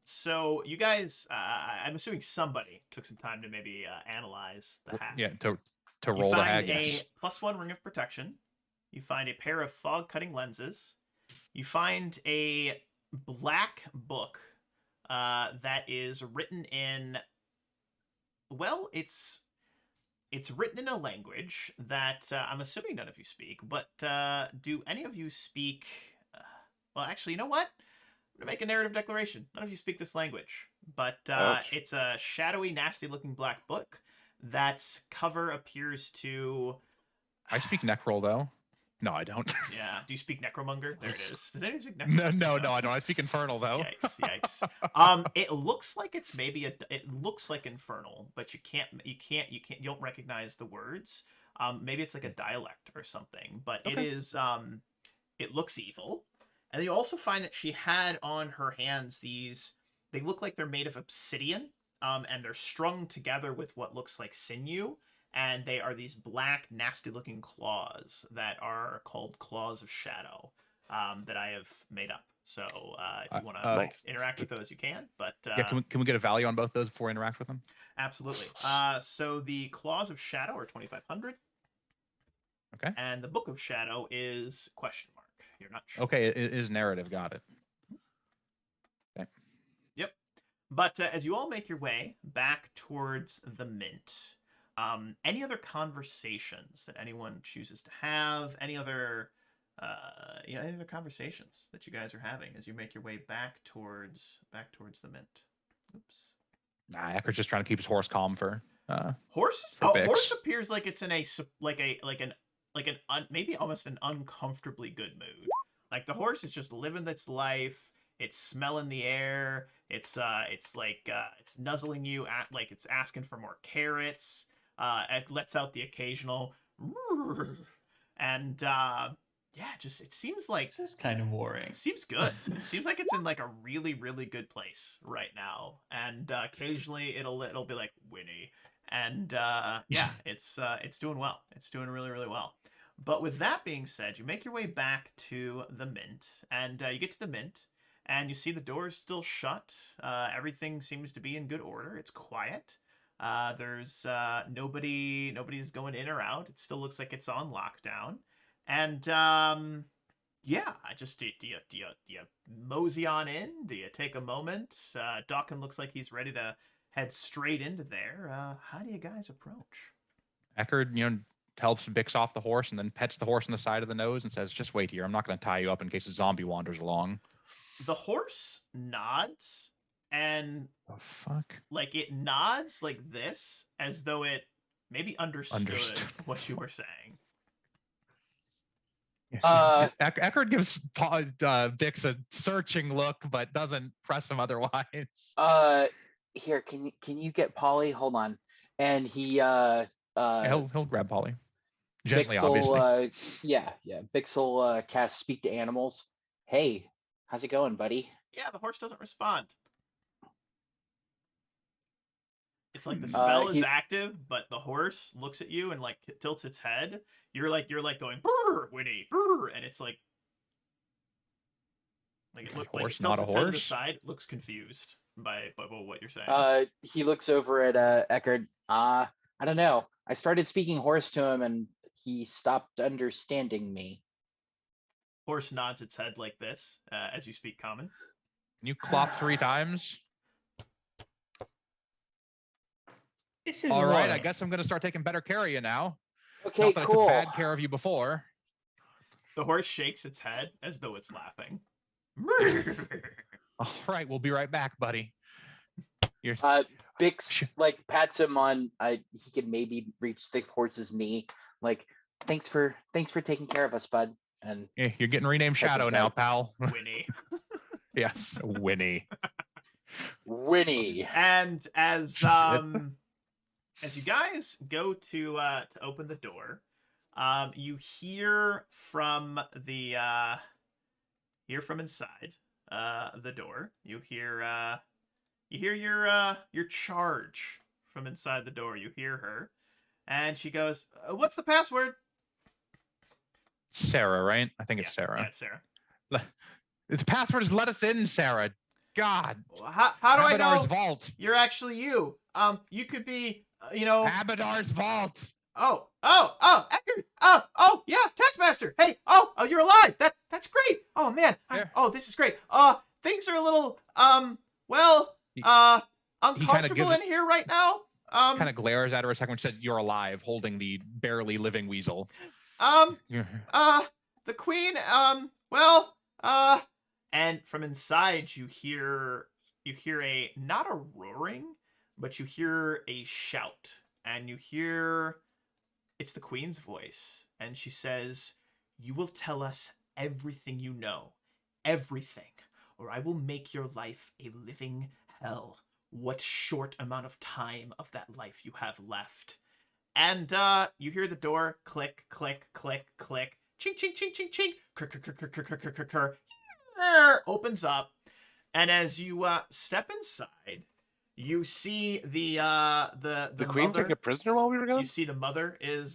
So you guys, I'm assuming somebody took some time to maybe analyze the hat. Yeah, to roll the hag. You find Yes. a +1 ring of protection. You find a pair of fog-cutting lenses. You find a black book that is written in. Well, it's written in a language that I'm assuming none of you speak. But do any of you speak? Well, actually, you know what? I'm gonna make a narrative declaration. None of you speak this language, but it's a shadowy, nasty-looking black book. That's cover appears to. I speak Necrol though. No, I don't. Yeah. Do you speak Necromonger? There it is. Does anyone speak Necromonger? No, I don't. I speak Infernal though. Yikes. It looks like it's maybe it looks like Infernal, but you don't recognize the words. Maybe it's like a dialect or something, but Okay. it is it looks evil. And then you also find that she had on her hands they look like they're made of obsidian, and they're strung together with what looks like sinew, and they are these black, nasty-looking claws that are called Claws of Shadow, that I have made up. So if you want to Nice. interact with those, you can. But Yeah, can we get a value on both those before we interact with them? absolutely. So the Claws of Shadow are 2,500. Okay. And the Book of Shadow is question mark. You're not sure. Okay, it is narrative. Got it. Okay. Yep. But as you all make your way back towards the Mint, any other conversations that anyone chooses to have? Any other, any other conversations that you guys are having as you make your way back towards the Mint? Oops. Nah, Ecker's just trying to keep his horse calm for. Horse appears like it's in a maybe almost an uncomfortably good mood. Like the horse is just living its life. It's smelling the air. It's nuzzling you at like it's asking for more carrots. It lets out the occasional and just it seems like This is kind of boring. it seems good. It seems like it's in like a really, really good place right now. And occasionally it'll be like Winnie. And it's doing well. It's doing really, really well. But with that being said, you make your way back to the Mint, and you get to the Mint, and you see the doors still shut. Everything seems to be in good order. It's quiet. There's nobody's going in or out. It still looks like it's on lockdown. And I just do you mosey on in? Do you take a moment? Dawkins looks like he's ready to head straight into there. How do you guys approach? Eckerd, helps Bix off the horse and then pets the horse on the side of the nose and says, "Just wait here. I'm not going to tie you up in case a zombie wanders along." The horse nods and Oh fuck! like it nods like this, as though it maybe understood what you were saying. Eckerd gives Bix a searching look, but doesn't press him otherwise. Here, can you get Polly? Hold on. And he He'll grab Polly gently, Bix obviously. Bix will cast Speak to Animals. Hey, how's it going, buddy? Yeah, the horse doesn't respond. It's like the spell is active, but the horse looks at you and like tilts its head. You're like going brr, Winnie, brr, and it's like it looks like it tilts its head to the side. It looks confused by what you're saying. He looks over at Eckerd. I don't know. I started speaking horse to him, and he stopped understanding me. Horse nods its head like this as you speak common. You clop 3 times. This is all right. boring. I guess I'm going to start taking better care of you now. Okay, Not that cool. I took bad care of you before. The horse shakes its head as though it's laughing. All right, we'll be right back, buddy. Bix like pats him on. He can maybe reach the horse's knee. Like, thanks for taking care of us, bud. And yeah, you're getting renamed Shadow now, pal. Winnie. Yes, Winnie. Winnie. And as you guys go to open the door, you hear from inside the door. You hear your charge from inside the door. You hear her, and she goes, "What's the password?" Sarah, right? I think it's Sarah. Yeah, it's Sarah. The password is "Let us in, Sarah." God. How do I know? Abadar's vault. You're actually you. You could be, Abadar's vault. Oh, Eckerd. Oh, yeah, Taskmaster. Hey, oh, you're alive. That's great. Oh man. This is great. Things are a little, uncomfortable in here right now. Kind of glares at her a second when she said, "You're alive," holding the barely living weasel. The queen, and from inside you hear a, not a roaring, but you hear a shout, and you hear it's the queen's voice, and she says, "You will tell us everything you know, everything, or I will make your life a living hell. What short amount of time of that life you have left." And you hear the door click, click, click, click, chink, chink, chink, chink, chink, krr, opens up, and as you step inside, you see the queen mother, take a prisoner while we were gone. You see the mother is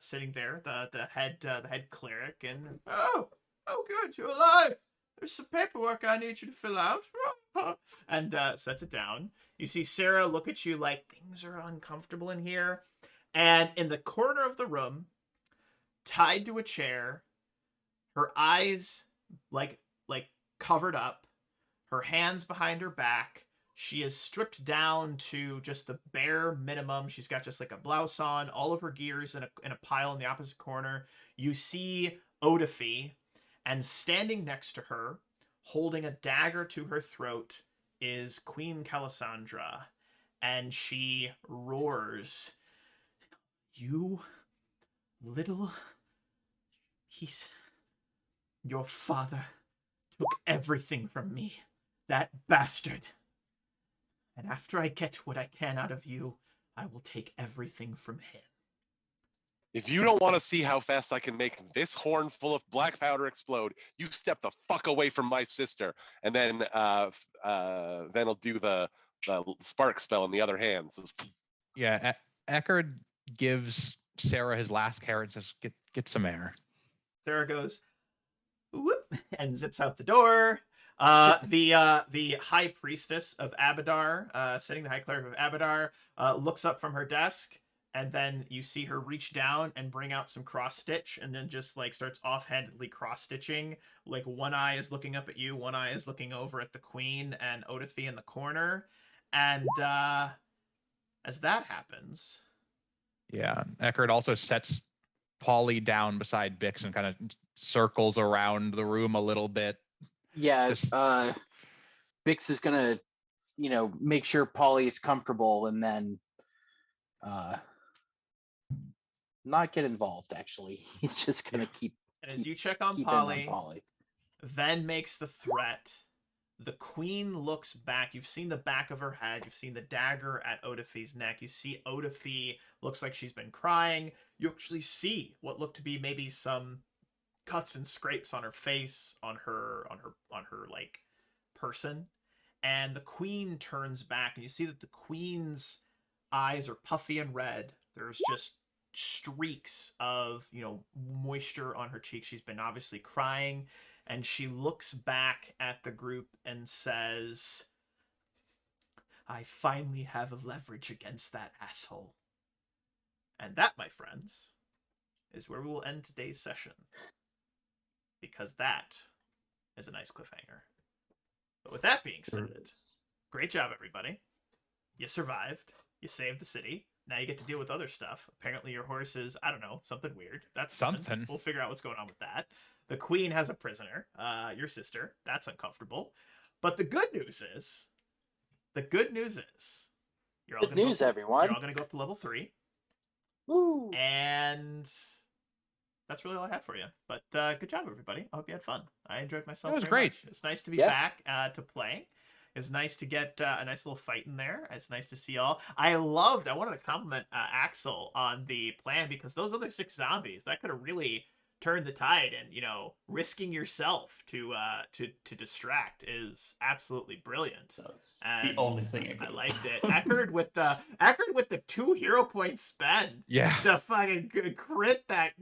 sitting there, the head cleric, and oh good, you're alive. There's some paperwork I need you to fill out. And sets it down. You see Sarah look at you like things are uncomfortable in here. And in the corner of the room, tied to a chair, her eyes like covered up, her hands behind her back. She is stripped down to just the bare minimum. She's got just like a blouse on, all of her gears in a pile in the opposite corner. You see Odafie, and standing next to her, holding a dagger to her throat, is Queen Calisandra. And she roars, "You little... Your father took everything from me. That bastard. And after I get what I can out of you, I will take everything from him." If you don't want to see how fast I can make this horn full of black powder explode, you step the fuck away from my sister. And then I'll do the spark spell in the other hand. So, Yeah, Eckerd gives Sarah his last carrot and says, "Get some air." Sarah goes, whoop, and zips out the door. The high priestess of Abadar, setting the high cleric of Abadar, looks up from her desk, and then you see her reach down and bring out some cross stitch, and then just like starts offhandedly cross stitching. Like one eye is looking up at you, one eye is looking over at the queen and Odafie in the corner, and as that happens, Yeah, Eckerd also sets Polly down beside Bix and kind of circles around the room a little bit. Yeah, Just- Bix is gonna, make sure Polly's comfortable and then not get involved. Actually, he's just gonna keep. and as you check on keep in on Polly, Polly. Ven makes the threat. The queen looks back. You've seen the back of her head. You've seen the dagger at Odafie's neck. You see Odafie looks like she's been crying. You actually see what look to be maybe some cuts and scrapes on her face, on her like person. And the queen turns back, and you see that the queen's eyes are puffy and red. There's just streaks of, moisture on her cheeks. She's been obviously crying. And she looks back at the group and says, "I finally have a leverage against that asshole." And that, my friends, is where we will end today's session. Because that is a nice cliffhanger. But with that being said, great job, everybody. You survived. You saved the city. Now you get to deal with other stuff. Apparently your horse is, I don't know, something weird. That's Something. fun. We'll figure out what's going on with that. The queen has a prisoner, your sister. That's uncomfortable. But the good news is, you're all Good gonna news, you're everyone. all going to go up to level 3. Woo. And that's really all I have for you. But good job, everybody. I hope you had fun. I enjoyed myself. It was very great. much. It's nice to be Yeah. back to playing. It's nice to get a nice little fight in there. It's nice to see y'all. I wanted to compliment Axel on the plan, because those other 6 zombies, that could have really turned the tide, and risking yourself to distract is absolutely brilliant. That's And the only thing I liked it. Eckerd with the 2 hero points spend Yeah. to fucking crit that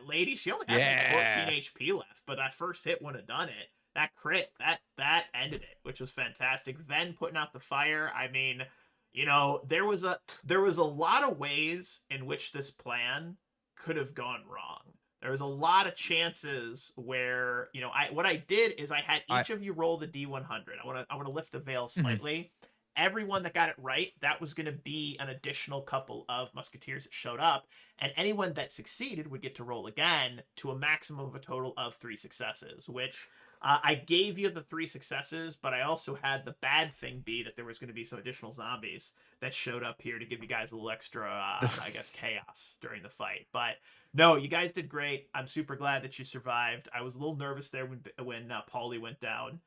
lady. She only had like 14 HP left, but that first hit wouldn't have done it. That crit, that ended it, which was fantastic. Ven putting out the fire. I mean, there was a lot of ways in which this plan could have gone wrong. There was a lot of chances where, what I did is I had each of you roll the D100. I want to lift the veil slightly. Everyone that got it right, that was going to be an additional couple of musketeers that showed up, and anyone that succeeded would get to roll again to a maximum of a total of 3 successes, which I gave you the 3 successes, but I also had the bad thing be that there was going to be some additional zombies that showed up here to give you guys a little extra, I guess, chaos during the fight. But no, you guys did great. I'm super glad that you survived. I was a little nervous there when Paulie went down.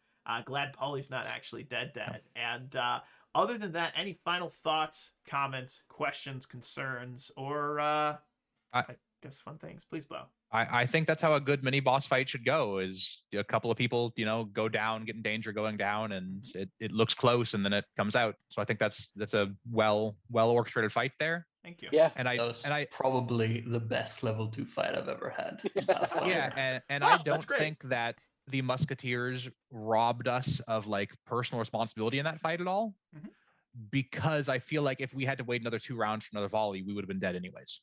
Glad Paulie's not actually dead. And other than that, any final thoughts, comments, questions, concerns, or I guess fun things? Please blow. I think that's how a good mini boss fight should go, is a couple of people, go down, get in danger going down, and it looks close and then it comes out. So I think that's a well orchestrated fight there. Thank you. Yeah. And That was probably the best level 2 fight I've ever had. in Pathfinder. Yeah, and Wow, I that's don't great. think that the Musketeers robbed us of like personal responsibility in that fight at all. Mhm. Because I feel like if we had to wait another 2 rounds for another volley, we would have been dead anyways.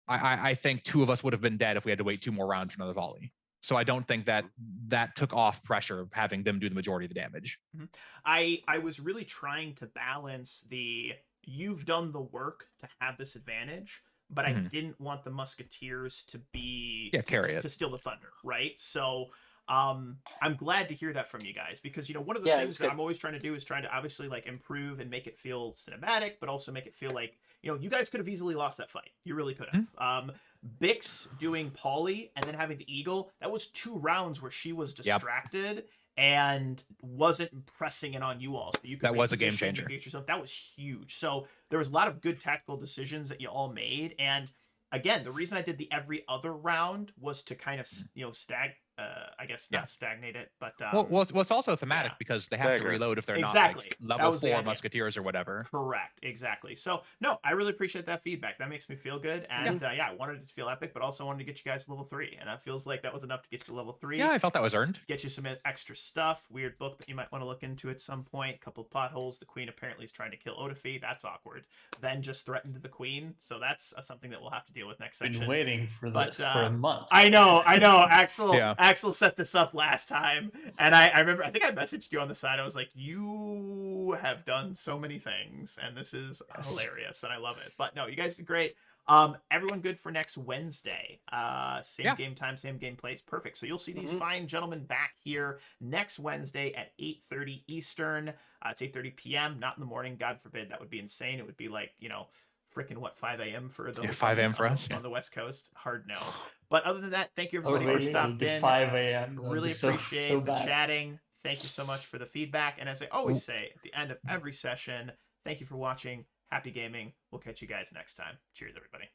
I think 2 of us would have been dead if we had to wait 2 more rounds for another volley. So I don't think that took off pressure of having them do the majority of the damage. I was really trying to balance you've done the work to have this advantage, but I didn't want the Musketeers to be carry it to steal the thunder, right? So I'm glad to hear that from you guys, because one of the Yeah, things that I'm always trying to do is trying to obviously like improve and make it feel cinematic, but also make it feel like you guys could have easily lost that fight. You really could have. Bix doing Polly and then having the eagle, that was 2 rounds where she was distracted and wasn't pressing it on you all. So you could that was a game reposition, changer. engage yourself. That was huge. So there was a lot of good tactical decisions that you all made. And again, the reason I did the every other round was to kind of I guess not stagnate it, but well, it's also thematic because they have to Stagger. reload if they're Exactly. not like That level was the 4 idea. Musketeers or whatever. Correct. Exactly. So no, I really appreciate that feedback. That makes me feel good. And I wanted it to feel epic, but also wanted to get you guys to level 3. And that feels like that was enough to get you to level 3. Yeah, I felt that was earned. Get you some extra stuff. Weird book that you might want to look into at some point. Couple of potholes. The queen apparently is trying to kill Odafi. That's awkward. Then just threatened the queen. So that's something that we'll have to deal with next section. Been waiting for this for a month. I know. Axel set this up last time, and I remember. I think I messaged you on the side. I was like, "You have done so many things, and this is hilarious, and I love it." But no, you guys did great. Everyone good for next Wednesday. Same game time, same game place. Perfect. So you'll see these fine gentlemen back here next Wednesday at 8:30 Eastern. It's 8:30 p.m. Not in the morning. God forbid. That would be insane. It would be like freaking 5 a.m. for those 5 a.m. for us on the West Coast. Hard no. But other than that, thank you Oh, everybody for really? stopping It'll be in. 5 a.m. Really That'd be appreciate so the bad. chatting. Thank you so much for the feedback. And as I always say at the end of every session, thank you for watching. Happy gaming. We'll catch you guys next time. Cheers, everybody.